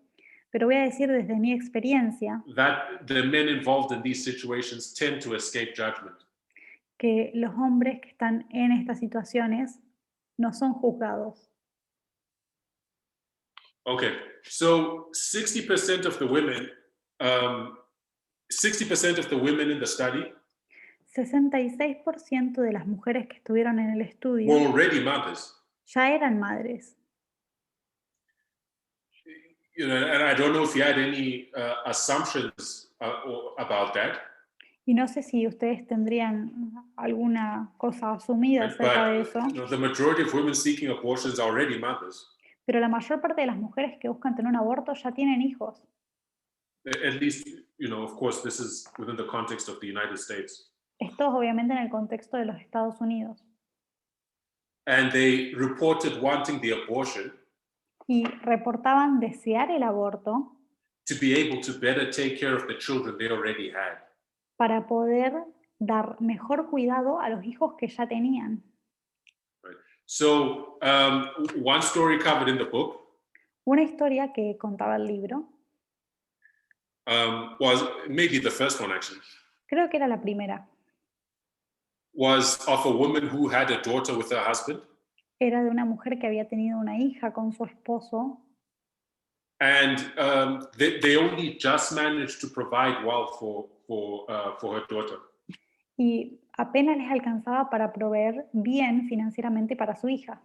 pero voy a decir desde mi experiencia that the men involved in these situations tend to escape judgment. que los hombres que están en estas situaciones no son juzgados. Okay, so 60% of the women, 60% of the women in the study 66% de las mujeres que estuvieron en el were estudio already mothers. ya eran madres. And I don't know if you had any assumptions about that, Y no sé si ustedes tendrían alguna cosa asumida right? acerca de eso, But the majority of women seeking abortions are already mothers. pero la mayor parte de las mujeres que buscan tener un aborto ya tienen hijos. At least, of course, this is within the context of the United States. Esto es obviamente en el contexto de los Estados Unidos. And they reported wanting the abortion Y reportaban desear el aborto to be able to better take care of the children they already had. para poder dar mejor cuidado a los hijos que ya tenían. Right? So, one story covered in the book Una historia que contaba el libro, was maybe the first one actually, creo que era la primera, was of a woman who had a daughter with her husband, era de una mujer que había tenido una hija con su esposo and they only just managed to provide well for her daughter. y apenas les alcanzaba para proveer bien financieramente para su hija.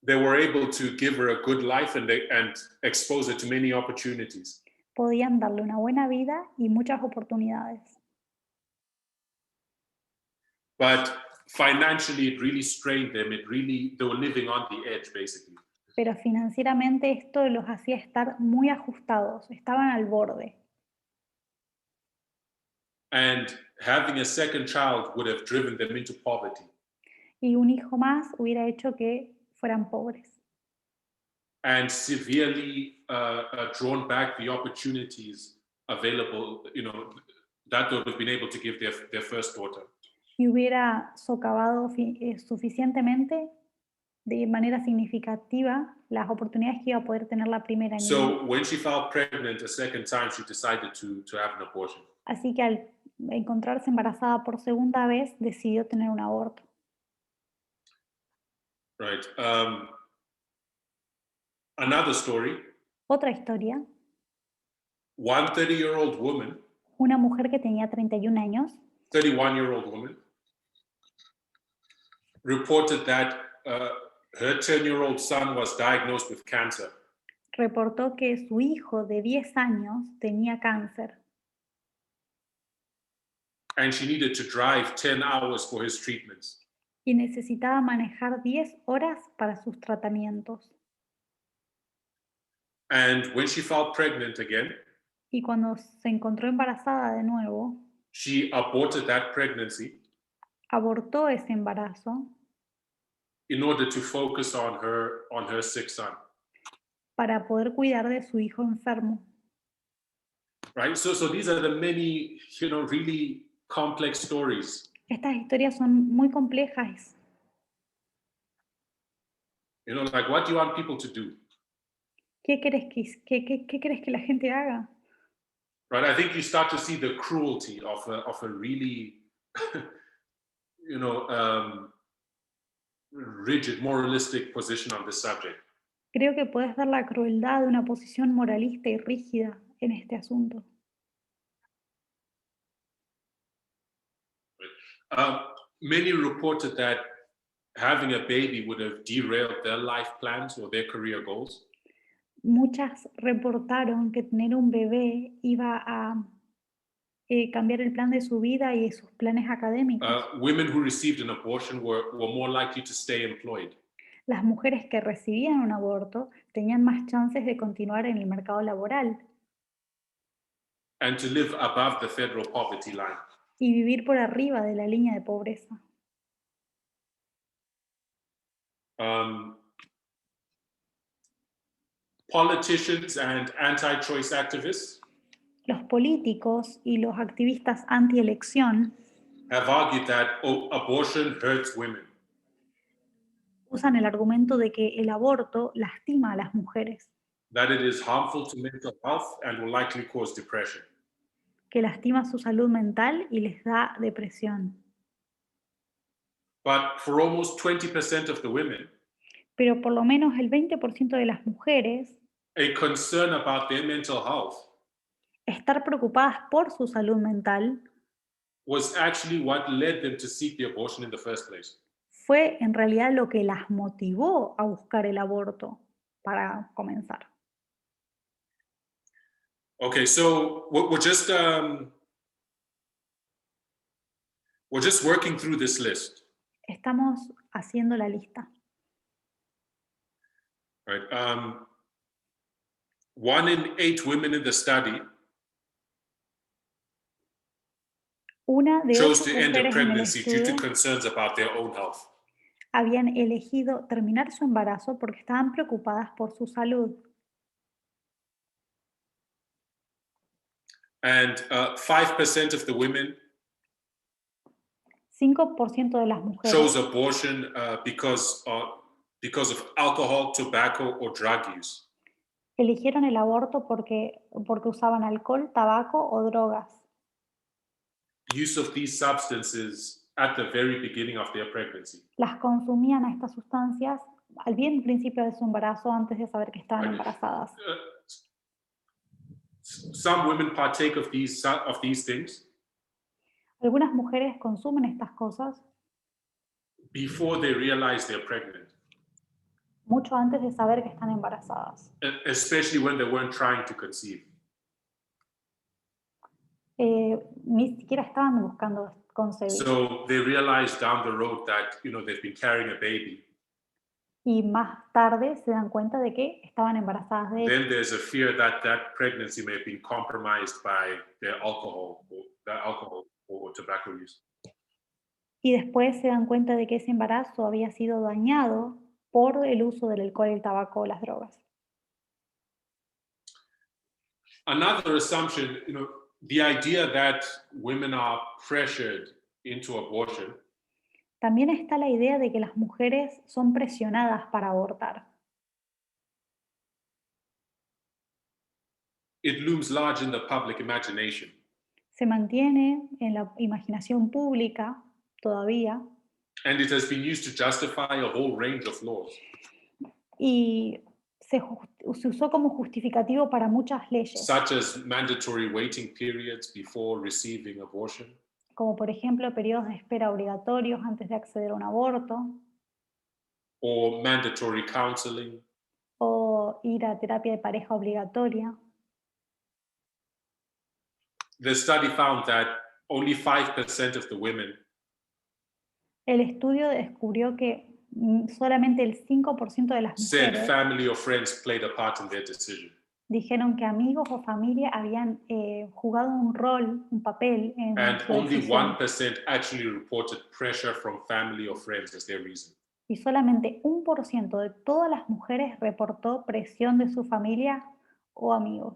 They were able to give her a good life and expose her to many opportunities. Podían darle una buena vida y muchas oportunidades. But financially, it really strained them. They were living on the edge, basically. Pero financieramente esto los hacía estar muy ajustados, estaban al borde. And having a second child would have driven them into poverty. Y un hijo más hubiera hecho que fueran pobres. And severely drawn back the opportunities available, that they would have been able to give their first daughter. Y hubiera socavado suficientemente, de manera significativa, las oportunidades que iba a poder tener la primera niña. So when she felt pregnant a second time, she decided to have an abortion. Así que al encontrarse embarazada por segunda vez, decidió tener un aborto. Right. Another story, Otra historia, one 30-year-old woman, una mujer que tenía 31 años, 31-year-old woman, reported that her 10-year-old son was diagnosed with cancer. reportó que su hijo de 10 años tenía cáncer And she needed to drive 10 hours for his treatments. y necesitaba manejar 10 horas para sus tratamientos. And when she felt pregnant again, Y cuando se encontró embarazada de nuevo, she aborted that pregnancy abortó ese embarazo in order to focus on her sick son. para poder cuidar de su hijo enfermo. Right? So these are the many, really complex stories. Estas historias son muy complejas. Like, what do you want people to do? ¿Qué crees que la gente haga? Right? I think you start to see the cruelty of a really, you know, rigid, moralistic position on this subject. Creo que puedes ver la crueldad de una posición moralista y rígida en este asunto. Um, Many reported that having a baby would have derailed their life plans or their career goals. Muchas reportaron que tener un bebé iba a cambiar el plan de su vida y sus planes académicos. Women who received an abortion were more likely to stay employed Las mujeres que recibían un aborto tenían más chances de continuar en el mercado laboral and to live above the federal poverty line. y vivir por arriba de la línea de pobreza. Um, Politicians and anti-choice activists Los políticos y los activistas anti-elección have argued that abortion hurts women. usan el argumento de que el aborto lastima a las mujeres, That it is harmful to mental health and will likely cause depression. que lastima su salud mental y les da depresión. But for almost 20% of the women, Pero por lo menos el 20% de las mujeres, a concern about their mental health estar preocupadas por su salud mental was actually what led them to seek the abortion in the first place. fue en realidad lo que las motivó a buscar el aborto para comenzar. Okay, so we're just working through this list. Estamos haciendo la lista. Right? 1 in 8 women in the study Una de chose 8 to end a mujeres en el pregnancy due to estudio concerns about their own health. habían elegido terminar su embarazo porque estaban preocupadas por su salud. And 5% of the women 5% de las mujeres chose abortion because of alcohol, tobacco, or drug use. eligieron el aborto porque usaban alcohol, tabaco o drogas. Use of these substances at the very beginning of their pregnancy. Las consumían a estas sustancias al bien principio de su embarazo antes de saber que estaban Right. embarazadas. Some women partake of these things Algunas mujeres consumen estas cosas before they realize they're pregnant, mucho antes de saber que están embarazadas. especially when they weren't trying to conceive. Ni siquiera estaban buscando concebir. So they realize down the road that they've been carrying a baby. Y más tarde se dan cuenta de que estaban embarazadas de Then él. there's a fear that that pregnancy may have been compromised by their alcohol or tobacco use. Y después se dan cuenta de que ese embarazo había sido dañado por el uso del alcohol, el tabaco o las drogas. Another assumption, the idea that women are pressured into abortion También está la idea de que las mujeres son presionadas para abortar. it looms large in the public imagination. Se mantiene en la imaginación pública todavía And it has been used to justify a whole range of laws. y se usó como justificativo para muchas leyes, Such as mandatory waiting periods before receiving abortion, como por ejemplo periodos de espera obligatorios antes de acceder a un aborto or mandatory counseling, o ir a terapia de pareja obligatoria. The study found that only 5% of the women El estudio descubrió que solamente el 5% de las said mujeres family or friends played a part in their decision. dijeron que amigos o familia habían jugado un rol, un papel en And su only decisión. 1% actually reported pressure from family or friends as their reason. Y solamente 1% de todas las mujeres reportó presión de su familia o amigos.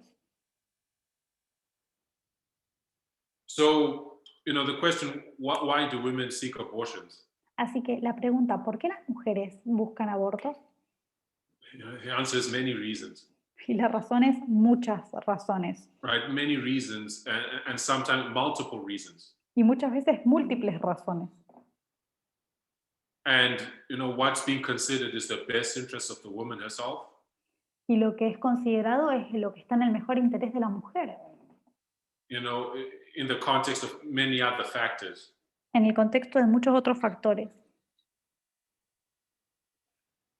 So, the question, why do women seek abortions? Así que la pregunta, ¿por qué las mujeres buscan abortos? The answer is many reasons. Y las razones, muchas razones. right? Many reasons, and sometimes multiple reasons. Y muchas veces múltiples razones. And what's being considered is the best interest of the woman herself. Y lo que es considerado es lo que está en el mejor interés de la mujer, In the context of many other factors. en el contexto de muchos otros factores.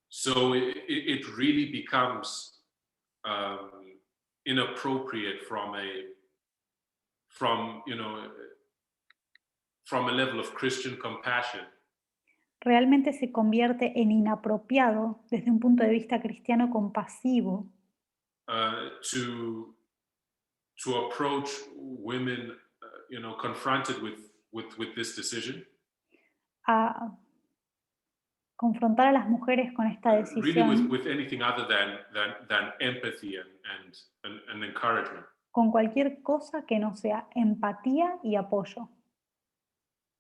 So it really becomes inappropriate from a level of Christian compassion Realmente se convierte en inapropiado desde un punto de vista cristiano compasivo to approach women, confronted with this decision. a confrontar a las mujeres con esta Really decisión with anything other than empathy and encouragement. con cualquier cosa que no sea empatía y apoyo.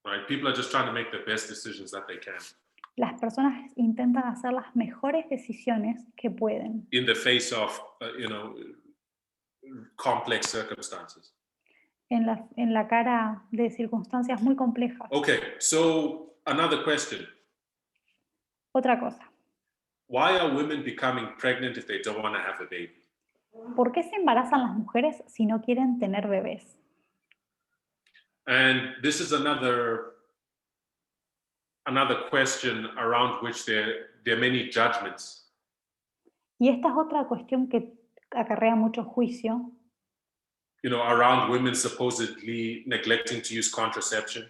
Right? People are just trying to make the best decisions that they can Las personas intentan hacer las mejores decisiones que pueden in the face of complex circumstances. en la cara de circunstancias muy complejas. Okay, so another question. Otra cosa, Why are women becoming pregnant if they don't want to have a baby? ¿por qué se embarazan las mujeres si no quieren tener bebés? And this is another question around which there are many judgments. Y esta es otra cuestión que acarrea mucho juicio, Around women supposedly neglecting to use contraception.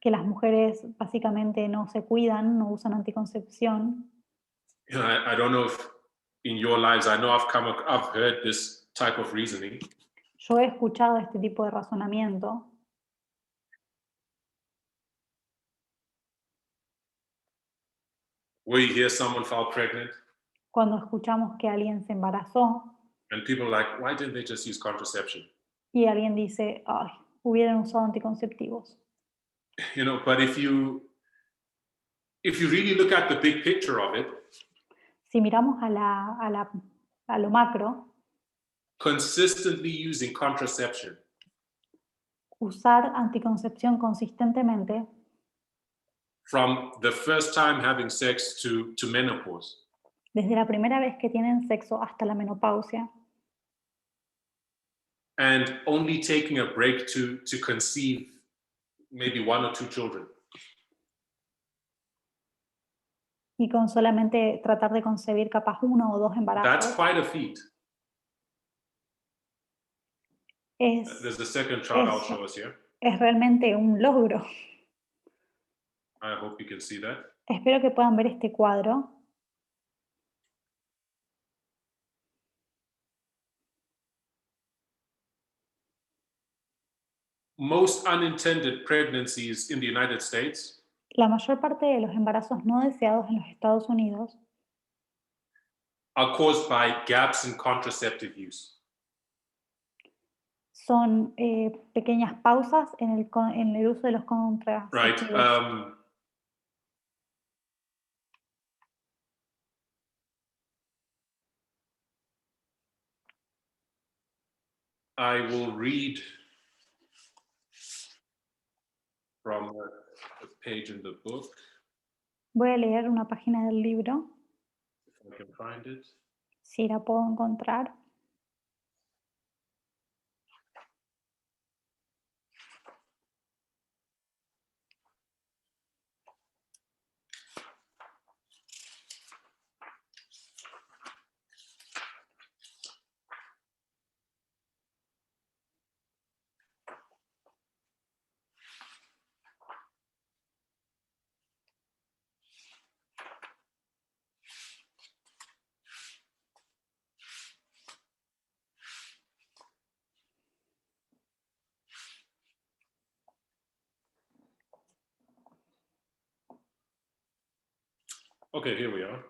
que las mujeres básicamente no se cuidan, no usan anticoncepción. I don't know if in your lives, I know I've heard this type of reasoning. Yo he escuchado este tipo de razonamiento. Where you hear someone fall pregnant. Cuando escuchamos que alguien se embarazó And people are like, why didn't they just use contraception? y alguien dice, ay, hubieran usado anticonceptivos. But if you really look at the big picture of it, Si miramos a lo macro, consistently using contraception usar anticoncepción consistentemente, from the first time having sex to menopause, desde la primera vez que tienen sexo hasta la menopausia, and only taking a break to conceive maybe 1 or 2 children. y con solamente tratar de concebir capaz 1 o 2 That's embarazos, quite a feat. es, There's the second chart I'll show us here. es realmente un logro. I hope you can see that. Espero que puedan ver este cuadro. Most unintended pregnancies in the United States La mayor parte de los embarazos no deseados en los Estados Unidos are caused by gaps in contraceptive use. son pequeñas pausas en el uso de los Right. contraceptivos. I will read from a page in the book, Voy a leer una página del libro, if I can find it. si la puedo encontrar. Okay, here we are.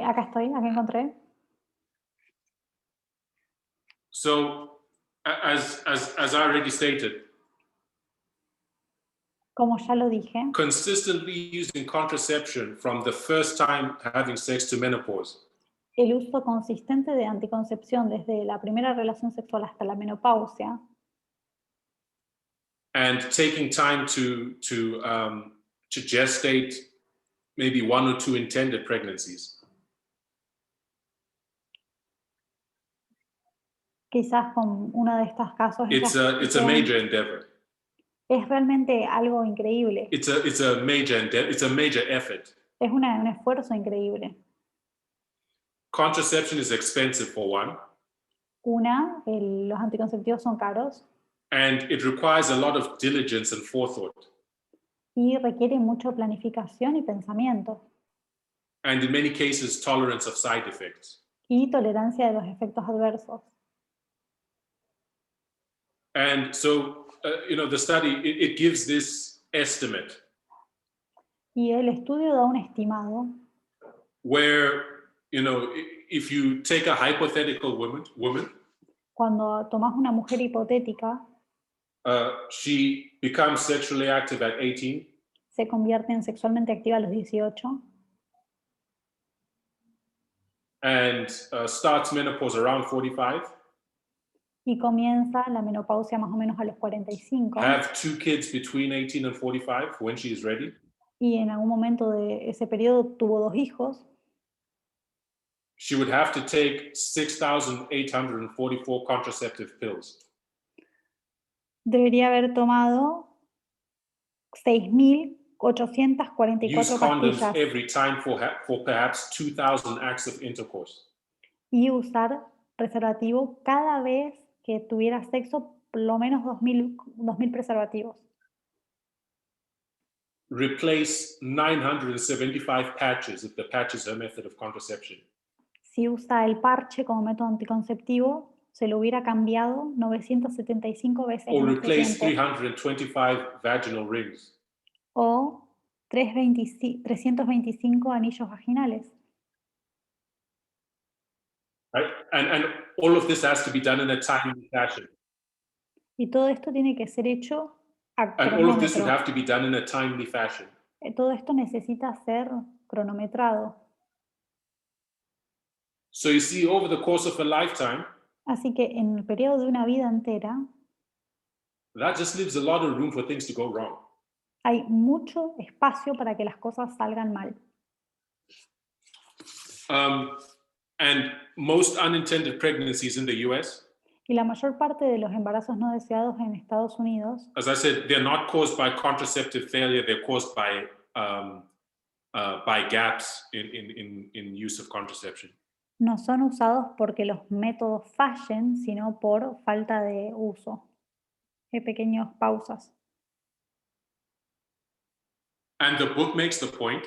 Acá estoy, acá encontré. So, as I already stated, Como ya lo dije, consistently using contraception from the first time having sex to menopause El uso consistente de anticoncepción desde la primera relación sexual hasta la menopausia and taking time to gestate maybe 1 or 2 intended pregnancies. quizás con uno de estos casos It's a major endeavor. es realmente algo increíble. It's a major endeavor. It's a major effort. Es un esfuerzo increíble. Contraception is expensive for one, Los anticonceptivos son caros and it requires a lot of diligence and forethought. y requiere mucho planificación y pensamiento And in many cases, tolerance of side effects. y tolerancia de los efectos adversos. And so, the study, it gives this estimate Y el estudio da un estimado where, if you take a hypothetical woman, cuando tomas una mujer hipotética, she becomes sexually active at 18, se convierte en sexualmente activa a los 18 and starts menopause around 45, y comienza la menopausia más o menos a los 45 have 2 kids between 18 and 45 when she is ready, y en algún momento de ese periodo tuvo 2 hijos, she would have to take 6,844 contraceptive pills. debería haber tomado 6.844 Use condoms pastillas every time for perhaps 2,000 acts of intercourse. y usar preservativo cada vez que tuviera sexo, por lo menos 2.000 preservativos. Replace 975 patches if the patch is her method of contraception. Si usa el parche como método anticonceptivo, se lo hubiera cambiado 975 veces Or en este replace tiempo. 325 vaginal rings. O 325 anillos vaginales. Right? And all of this has to be done in a timely fashion. Y todo esto tiene que ser hecho a And all of this would cronómetro. have to be done in a timely fashion. Todo esto necesita ser cronometrado. So you see, over the course of a lifetime, Así que en el periodo de una vida entera, that just leaves a lot of room for things to go wrong. hay mucho espacio para que las cosas salgan mal. And most unintended pregnancies in the US, Y la mayor parte de los embarazos no deseados en Estados Unidos, as I said, they're not caused by contraceptive failure, they're caused by gaps in use of contraception. no son usados porque los métodos fallen, sino por falta de uso. Hay pequeñas pausas. And the book makes the point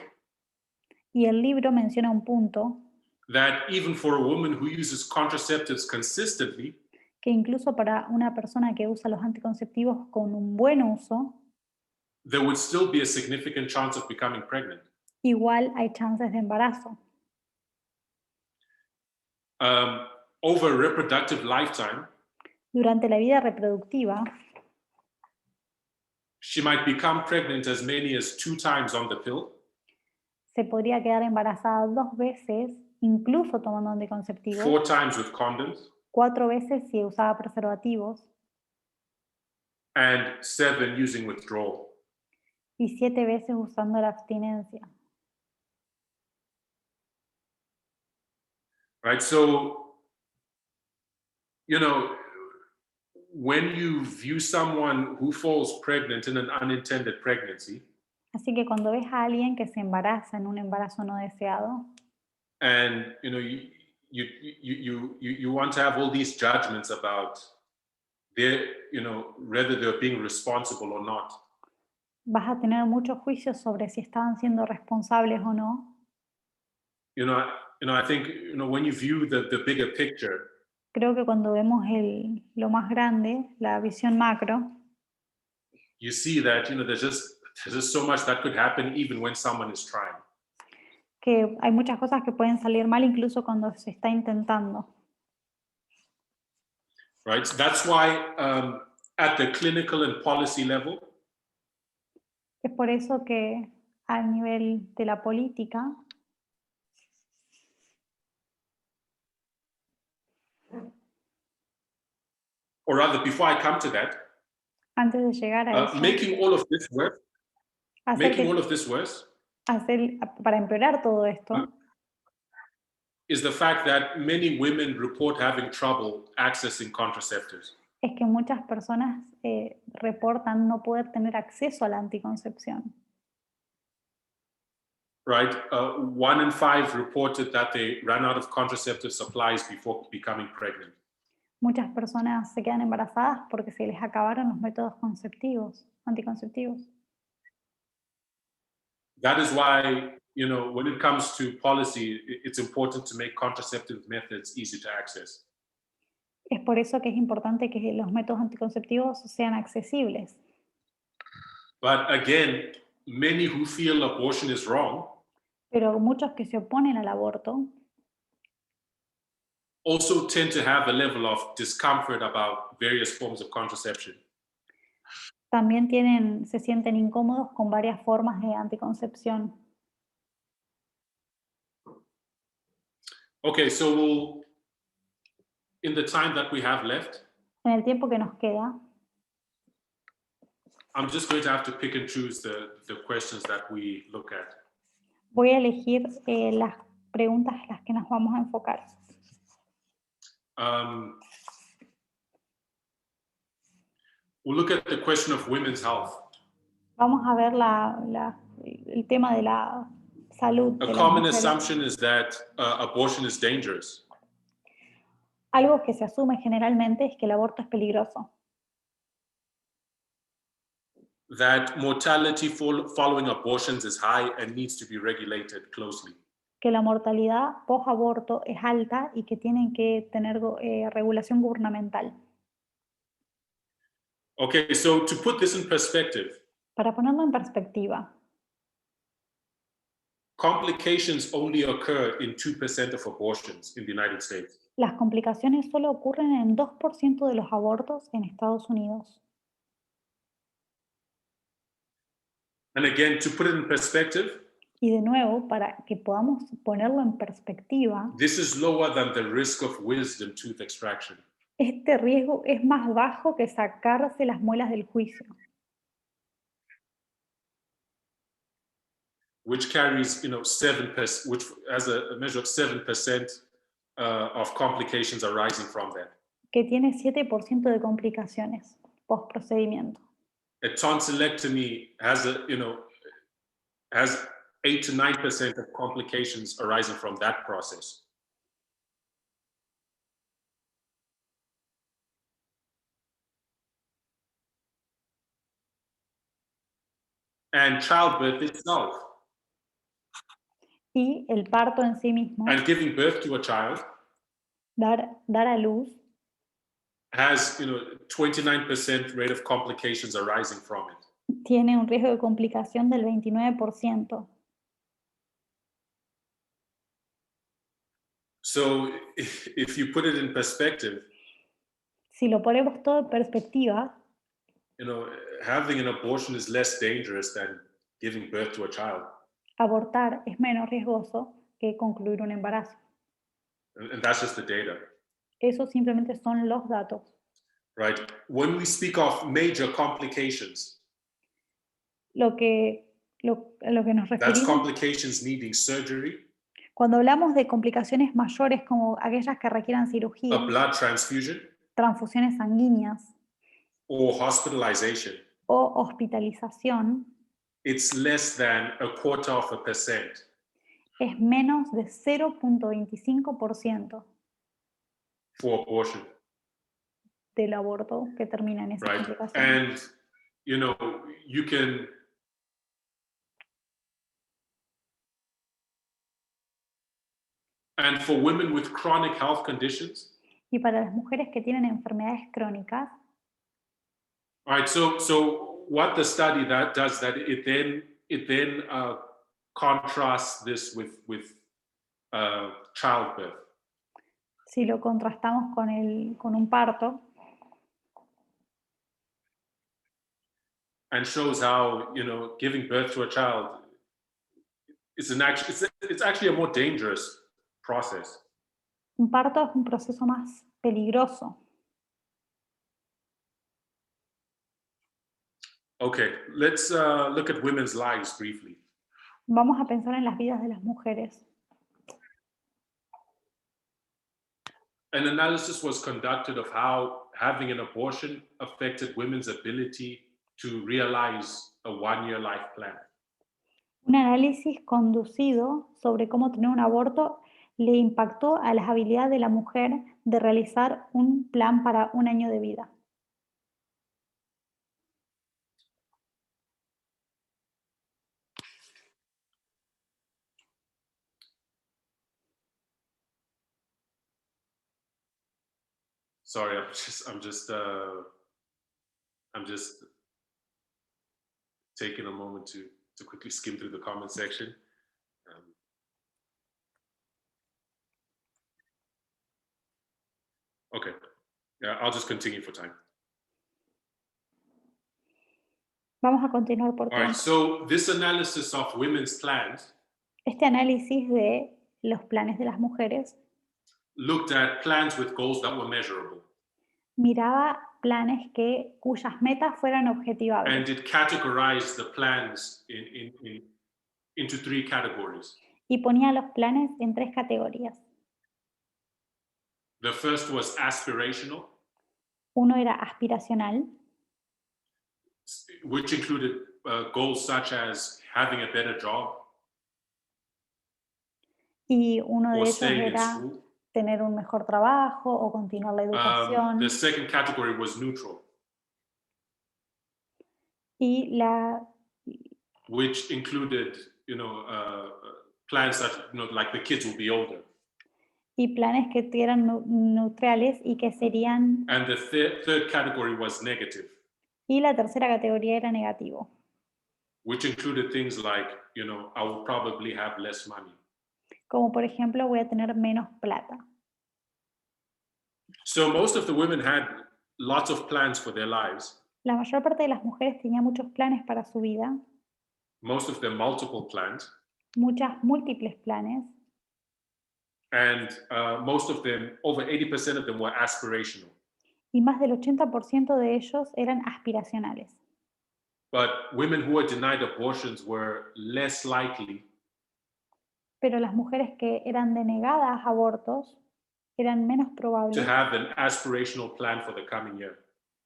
Y el libro menciona un punto that even for a woman who uses contraceptives consistently, que incluso para una persona que usa los anticonceptivos con un buen uso, there would still be a significant chance of becoming pregnant. igual hay chances de embarazo. Over a reproductive lifetime, Durante la vida reproductiva, she might become pregnant as many as 2 times on the pill, se podría quedar embarazada 2 veces, incluso tomando anticonceptivos, 4 times with condoms, 4 veces si usaba preservativos and 7 using withdrawal. y 7 veces usando la abstinencia. Right? So, when you view someone who falls pregnant in an unintended pregnancy, Así que cuando ves a alguien que se embaraza en un embarazo no deseado, and you want to have all these judgments about whether they're being responsible or not. vas a tener muchos juicios sobre si estaban siendo responsables o no. I think when you view the bigger picture, Creo que cuando vemos lo más grande, la visión macro, you see that there's just so much that could happen even when someone is trying. que hay muchas cosas que pueden salir mal incluso cuando se está intentando. Right? So that's why at the clinical and policy level, Es por eso que a nivel de la política or rather, before I come to that, Antes de llegar a eso, making all of this worse, hacer making que- all of this worse para empeorar todo esto, is the fact that many women report having trouble accessing contraceptives. es que muchas personas reportan no poder tener acceso a la anticoncepción. Right? 1 in 5 reported that they ran out of contraceptive supplies before becoming pregnant. Muchas personas se quedan embarazadas porque se les acabaron los métodos anticonceptivos. That is why, when it comes to policy, it's important to make contraceptive methods easy to access. Es por eso que es importante que los métodos anticonceptivos sean accesibles. But again, many who feel abortion is wrong Pero muchos que se oponen al aborto also tend to have a level of discomfort about various forms of contraception. también se sienten incómodos con varias formas de anticoncepción. Okay, so in the time that we have left, En el tiempo que nos queda, I'm just going to have to pick and choose the questions that we look at. voy a elegir las preguntas en las que nos vamos a enfocar. We'll look at the question of women's health. Vamos a ver el tema de la salud. A de las common mujeres. assumption is that abortion is dangerous. Algo que se asume generalmente es que el aborto es peligroso, That mortality following abortions is high and needs to be regulated closely. que la mortalidad post-aborto es alta y que tienen que tener regulación gubernamental. Okay, so to put this in perspective, Para ponerlo en perspectiva, complications only occur in 2% of abortions in the United States. las complicaciones solo ocurren en 2% de los abortos en Estados Unidos. And again, to put it in perspective, Y de nuevo, para que podamos ponerlo en perspectiva, this is lower than the risk of wisdom tooth extraction. este riesgo es más bajo que sacarse las muelas del juicio, which carries, 7%, which has a measure of 7% of complications arising from that. que tiene 7% de complicaciones post procedimiento. A tonsillectomy has has 8 to 9% of complications arising from that process. And childbirth itself, Y el parto en sí mismo, and giving birth to a child, dar a luz, has 29% rate of complications arising from it. tiene un riesgo de complicación del 29%. So if you put it in perspective, Si lo ponemos todo en perspectiva, having an abortion is less dangerous than giving birth to a child. abortar es menos riesgoso que concluir un embarazo. And that's just the data, Eso simplemente son los datos. right? When we speak of major complications, Lo que nos that's referimos complications needing surgery, cuando hablamos de complicaciones mayores como aquellas que requieran a cirugía, blood transfusion, transfusiones sanguíneas or hospitalization. o hospitalización, It's less than 0.25%. es menos de 0.25% for abortion, del aborto que termina en esa right? complicación. And you can and for women with chronic health conditions, Y para las mujeres que tienen enfermedades crónicas, all right, so what the study that does that it then contrasts this with childbirth. si lo contrastamos con un parto, And shows how giving birth to a child is it's actually a more dangerous process. un parto es un proceso más peligroso. Okay, let's look at women's lives briefly. Vamos a pensar en las vidas de las mujeres. An analysis was conducted of how having an abortion affected women's ability to realize a one-year life plan. Un análisis conducido sobre cómo tener un aborto le impactó a las habilidades de la mujer de realizar un plan para un año de vida. Sorry, I'm just taking a moment to quickly skim through the comment section. Okay, yeah, I'll just continue for time. Vamos a continuar por All right, tiempo. so this analysis of women's plans Este análisis de los planes de las mujeres looked at plans with goals that were measurable, miraba planes cuyas metas fueran objetivables and it categorized the plans into three categories. y ponía los planes en 3 categorías. The first was aspirational, Uno era aspiracional, which included goals such as having a better job y uno de or ellos staying in era school. tener un mejor trabajo o continuar la educación. The second category was neutral, Y which included, plans that, like the kids will be older. y planes que eran neutrales y que serían... And the third category was negative, Y la tercera categoría era negativo, which included things like, I will probably have less money. como por ejemplo voy a tener menos plata. So most of the women had lots of plans for their lives, La mayor parte de las mujeres tenía muchos planes para su vida, most of them multiple plans, muchas múltiples planes, and most of them, over 80% of them, were aspirational. y más del 80% de ellos eran aspiracionales. But women who were denied abortions were less likely Pero las mujeres que eran denegadas abortos eran menos to probables have an aspirational plan for the coming year.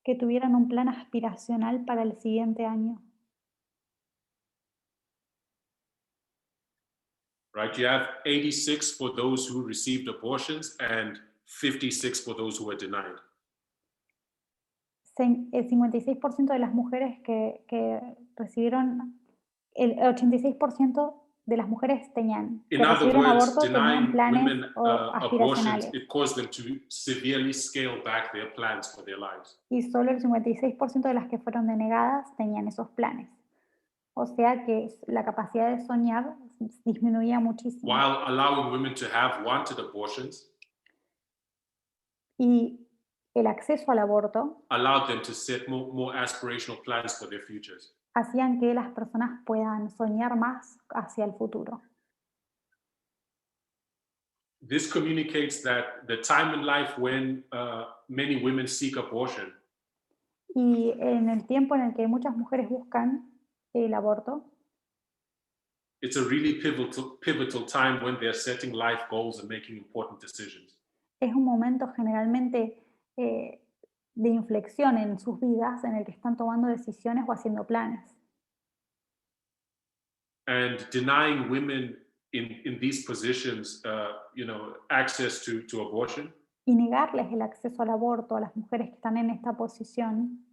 que tuvieran un plan aspiracional para el siguiente año. Right? You have 86 for those who received abortions and 56 for those who were denied. El 56% de las mujeres que recibieron, el 86% de las mujeres tenían, que In other recibieron words, aborto tenían denying planes women abortions, aspiracionales. it caused them to severely scale back their plans for their lives. Y solo el 56% de las que fueron denegadas tenían esos planes. O sea que la capacidad de soñar disminuía muchísimo. While allowing women to have wanted abortions, Y el acceso al aborto allowed them to set more aspirational plans for their futures. hacían que las personas puedan soñar más hacia el futuro. This communicates that the time in life when many women seek abortion Y en el tiempo en el que muchas mujeres buscan el aborto, it's a really pivotal time when they're setting life goals and making important decisions. es un momento generalmente de inflexión en sus vidas en el que están tomando decisiones o haciendo planes. And denying women in these positions, access to abortion, Y negarles el acceso al aborto a las mujeres que están en esta posición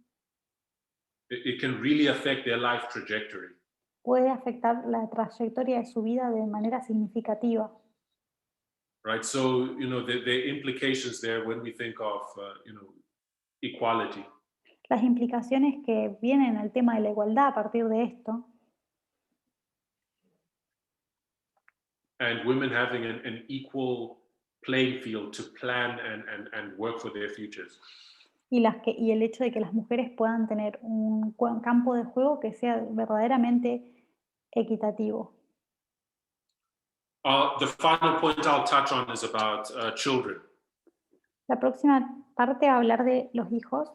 it can really affect their life trajectory. puede afectar la trayectoria de su vida de manera significativa. Right? So, the implications there when we think of, equality. Las implicaciones que vienen al tema de la igualdad a partir de esto, And women having an equal playing field to plan and work for their futures. y el hecho de que las mujeres puedan tener un campo de juego que sea verdaderamente equitativo. The final point I'll touch on is about children. La próxima parte va a hablar de los hijos.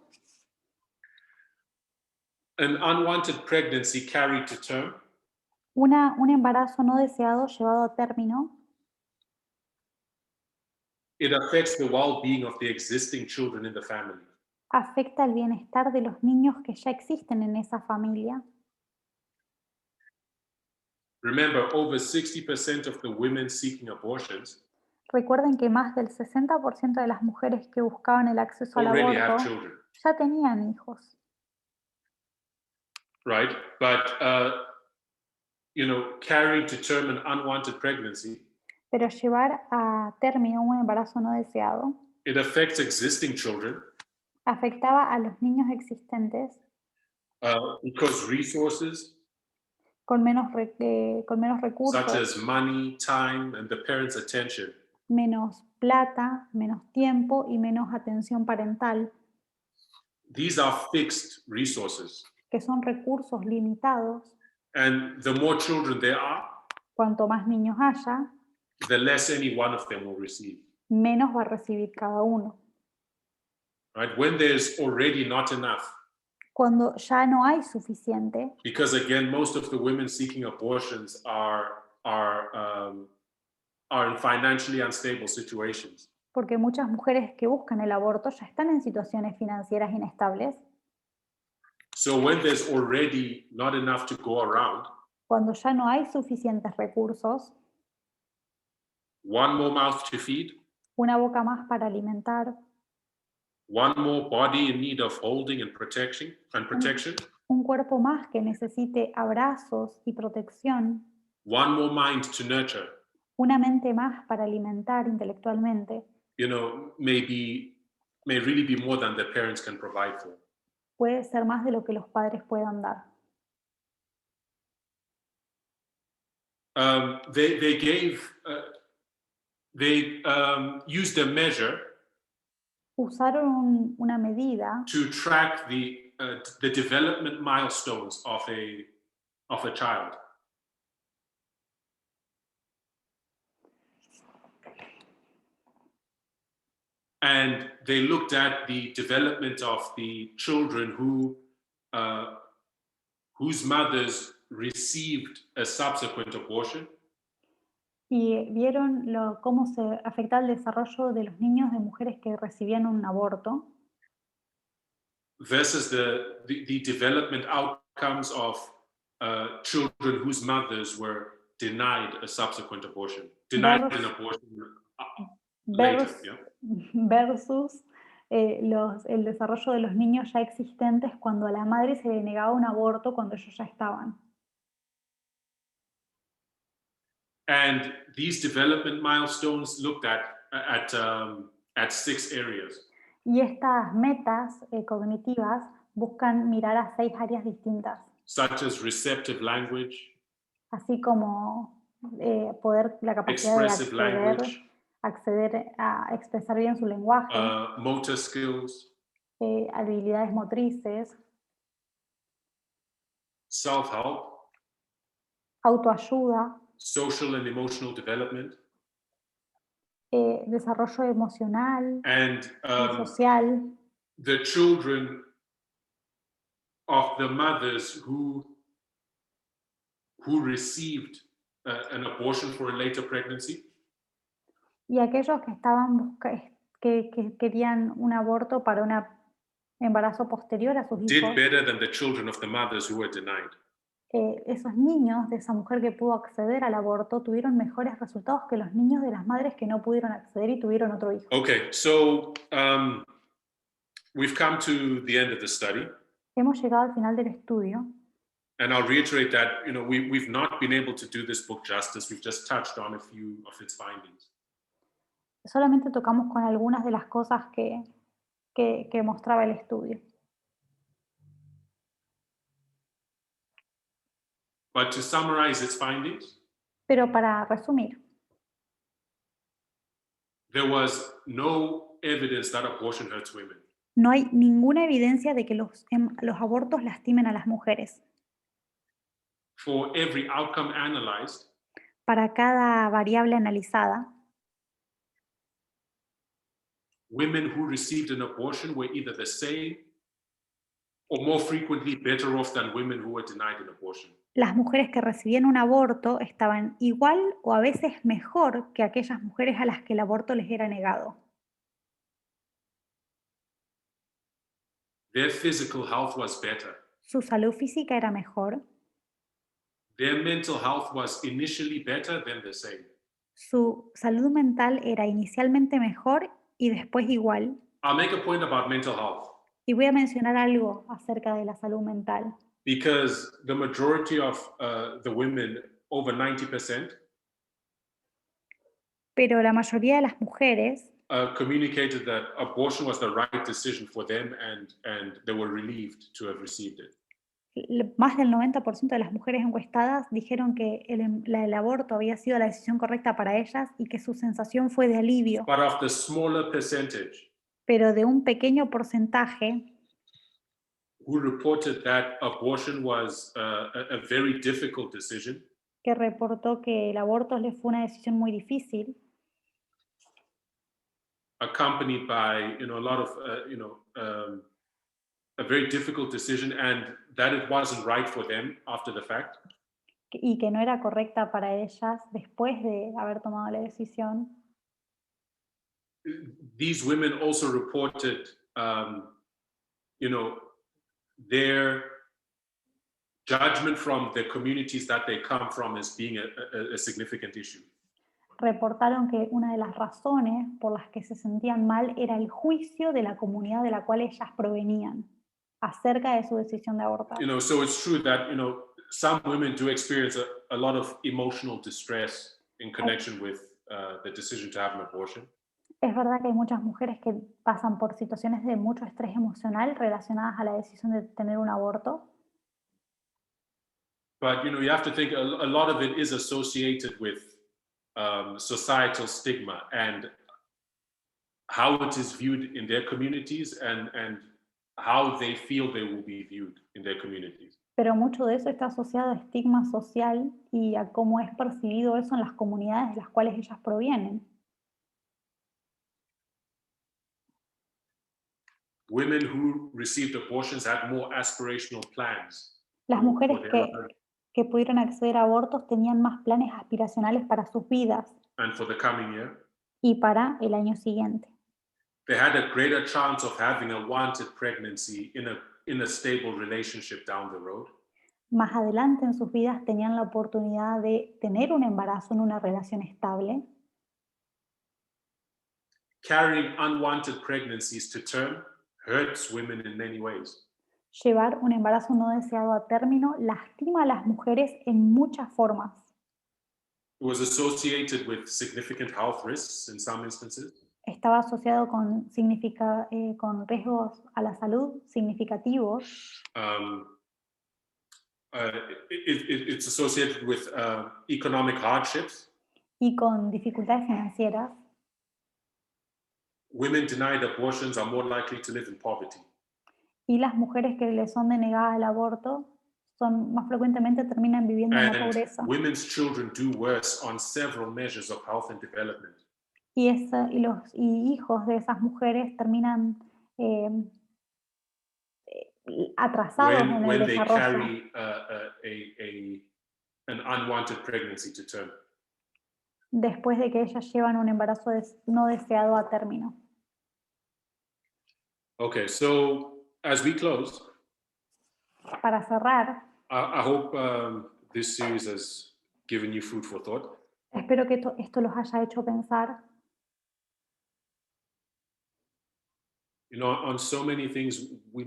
An unwanted pregnancy carried to term Un embarazo no deseado llevado a término it affects the well-being of the existing children in the family. afecta el bienestar de los niños que ya existen en esa familia. Remember, over 60% of the women seeking abortions Recuerden que más del 60% de las mujeres que buscaban el acceso al already have aborto children, ya tenían hijos. right? But carrying to term an unwanted pregnancy, Pero llevar a término un embarazo no deseado it affects existing children afectaba a los niños existentes because resources con menos such recursos, as money, time, and the parents' attention menos plata, menos tiempo y menos atención parental, these are fixed resources. que son recursos limitados. And the more children there are, Cuanto más niños haya, the less any one of them will receive. menos va a recibir cada uno. Right? When there's already not enough, Cuando ya no hay suficiente, because again, most of the women seeking abortions are in financially unstable situations. porque muchas mujeres que buscan el aborto ya están en situaciones financieras inestables. So when there's already not enough to go around, Cuando ya no hay suficientes recursos, one more mouth to feed, una boca más para alimentar, one more body in need of holding and protection, un cuerpo más que necesite abrazos y protección, one more mind to nurture, una mente más para alimentar intelectualmente, may really be more than the parents can provide for. puede ser más de lo que los padres puedan dar. They used a measure Usaron una medida to track the development milestones of a child. And they looked at the development of the children whose mothers received a subsequent abortion. y vieron cómo se afectaba el desarrollo de los niños de mujeres que recibían un aborto versus the development outcomes of children whose mothers were denied a subsequent abortion, denied an abortion later. Versus el desarrollo de los niños ya existentes cuando a la madre se le negaba un aborto cuando ellos ya estaban. And these development milestones looked at 6 areas. Y estas metas cognitivas buscan mirar a 6 áreas distintas. Such as receptive language, así como la capacidad de acceder a expresar bien su lenguaje, motor skills, habilidades motrices, self-help, autoayuda, social and emotional development, desarrollo emocional and y social. The children of the mothers who received an abortion for a later pregnancy. Y aquellos que estaban que querían un aborto para un embarazo posterior a sus hijos. Did better than the children of the mothers who were denied. Esos niños de esa mujer que pudo acceder al aborto tuvieron mejores resultados que los niños de las madres que no pudieron acceder y tuvieron otro hijo. Okay, so we've come to the end of the study. Hemos llegado al final del estudio. And I'll reiterate that we've not been able to do this book justice. We've just touched on a few of its findings. Solamente tocamos con algunas de las cosas que mostraba el estudio. But to summarize its findings, pero para resumir, there was no evidence that abortion hurts women. No hay ninguna evidencia de que los abortos lastimen a las mujeres. For every outcome analyzed, para cada variable analizada, women who received an abortion were either the same or more frequently better off than women who were denied an abortion. Las mujeres que recibían un aborto estaban igual o a veces mejor que aquellas mujeres a las que el aborto les era negado. Their physical health was better. Su salud física era mejor, Their mental health was initially better, then the same. su salud mental era inicialmente mejor y después igual. I'll make a point about mental health Y voy a mencionar algo acerca de la salud mental, because the majority of the women, over 90%, pero la mayoría de las mujeres communicated that abortion was the right decision for them and they were relieved to have received it. más del 90% de las mujeres encuestadas dijeron que el aborto había sido la decisión correcta para ellas y que su sensación fue de alivio, But of the smaller percentage pero de un pequeño porcentaje who reported that abortion was a very difficult decision, que reportó que el aborto les fue una decisión muy difícil, accompanied by a lot of a very difficult decision, and that it wasn't right for them after the fact. y que no era correcta para ellas después de haber tomado la decisión. These women also reported, their judgment from the communities that they come from as being a significant issue. Reportaron que una de las razones por las que se sentían mal era el juicio de la comunidad de la cual ellas provenían acerca de su decisión de abortar. So it's true that some women do experience a lot of emotional distress in connection with the decision to have an abortion. Es verdad que hay muchas mujeres que pasan por situaciones de mucho estrés emocional relacionadas a la decisión de tener un aborto, But you have to think a lot of it is associated with societal stigma and how it is viewed in their communities and how they feel they will be viewed in their communities. pero mucho de eso está asociado a estigma social y a cómo es percibido eso en las comunidades de las cuales ellas provienen. Women who received abortions had more aspirational plans. Las for mujeres their lives que pudieron acceder a abortos tenían más planes aspiracionales para sus vidas and for the coming year. y para el año siguiente. They had a greater chance of having a wanted pregnancy in a stable relationship down the road. Más adelante en sus vidas tenían la oportunidad de tener un embarazo en una relación estable. Carrying unwanted pregnancies to term hurts women in many ways. Llevar un embarazo no deseado a término lastima a las mujeres en muchas formas. It was associated with significant health risks in some instances. Estaba asociado con riesgos a la salud significativos. Um, it's associated with economic hardships. Y con dificultades financieras. Women denied abortions are more likely to live in poverty. Y las mujeres que les son denegadas el aborto más frecuentemente terminan viviendo en la pobreza. Women's children do worse on several measures of health and development. Y los hijos de esas mujeres terminan atrasados en el when they desarrollo carry an unwanted pregnancy to term. después de que ellas llevan un embarazo no deseado a término. Okay, so as we close, Para cerrar, I hope this series has given you food for thought. espero que esto los haya hecho pensar. On so many things we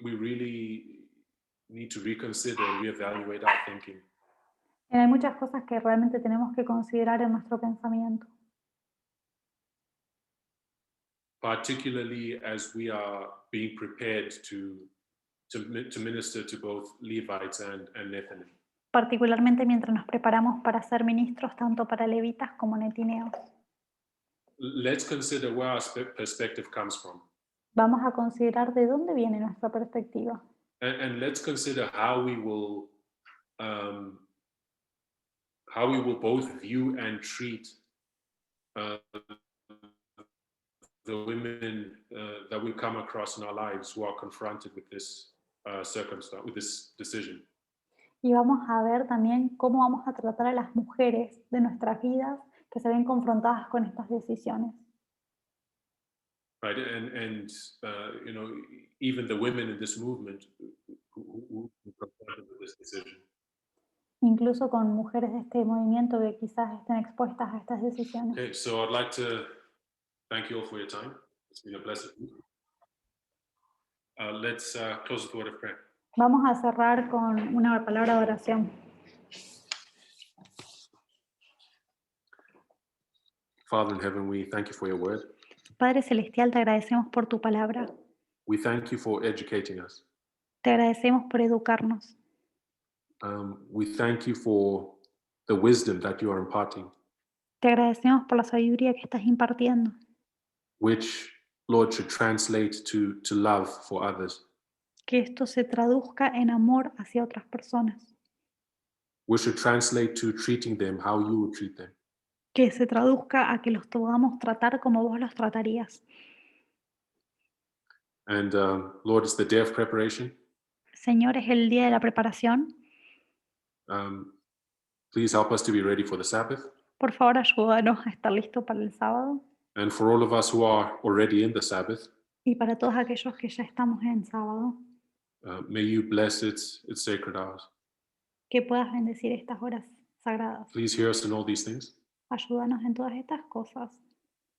really need to reconsider and reevaluate our thinking. Hay muchas cosas que realmente tenemos que considerar en nuestro pensamiento, particularly as we are being prepared to minister to both Levites and Nethinim. particularmente mientras nos preparamos para ser ministros tanto para levitas como netineos. Let's consider where our perspective comes from. Vamos a considerar de dónde viene nuestra perspectiva. And let's consider how we will both view and treat the women that we come across in our lives who are confronted with this circumstance, with this decision. Y vamos a ver también cómo vamos a tratar a las mujeres de nuestras vidas que se ven confrontadas con estas decisiones. Right, and you know, even the women in this movement who are confronted with this decision. Incluso con mujeres de este movimiento que quizás estén expuestas a estas decisiones. Okay, so I'd like to thank you all for your time. It's been a blessed week. Let's close with a word of prayer. Vamos a cerrar con una palabra de oración. Father in heaven, we thank you for your word. Padre Celestial, te agradecemos por tu palabra. We thank you for educating us. Te agradecemos por educarnos. We thank you for the wisdom that you are imparting, Te agradecemos por la sabiduría que estás impartiendo, which, Lord, should translate to love for others, que esto se traduzca en amor hacia otras personas, which should translate to treating them how you would treat them. que se traduzca a que los podamos tratar como vos los tratarías. And Lord, it's the day of preparation. Señor, es el día de la preparación. Please help us to be ready for the Sabbath. Por favor, ayúdanos a estar listos para el sábado. And for all of us who are already in the Sabbath, Y para todos aquellos que ya estamos en sábado, may you bless its sacred hours. que puedas bendecir estas horas sagradas. Please hear us in all these things. Ayúdanos en todas estas cosas.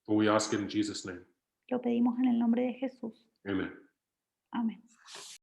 For we ask it in Jesus' name. Lo pedimos en el nombre de Jesús. Amen. Amén.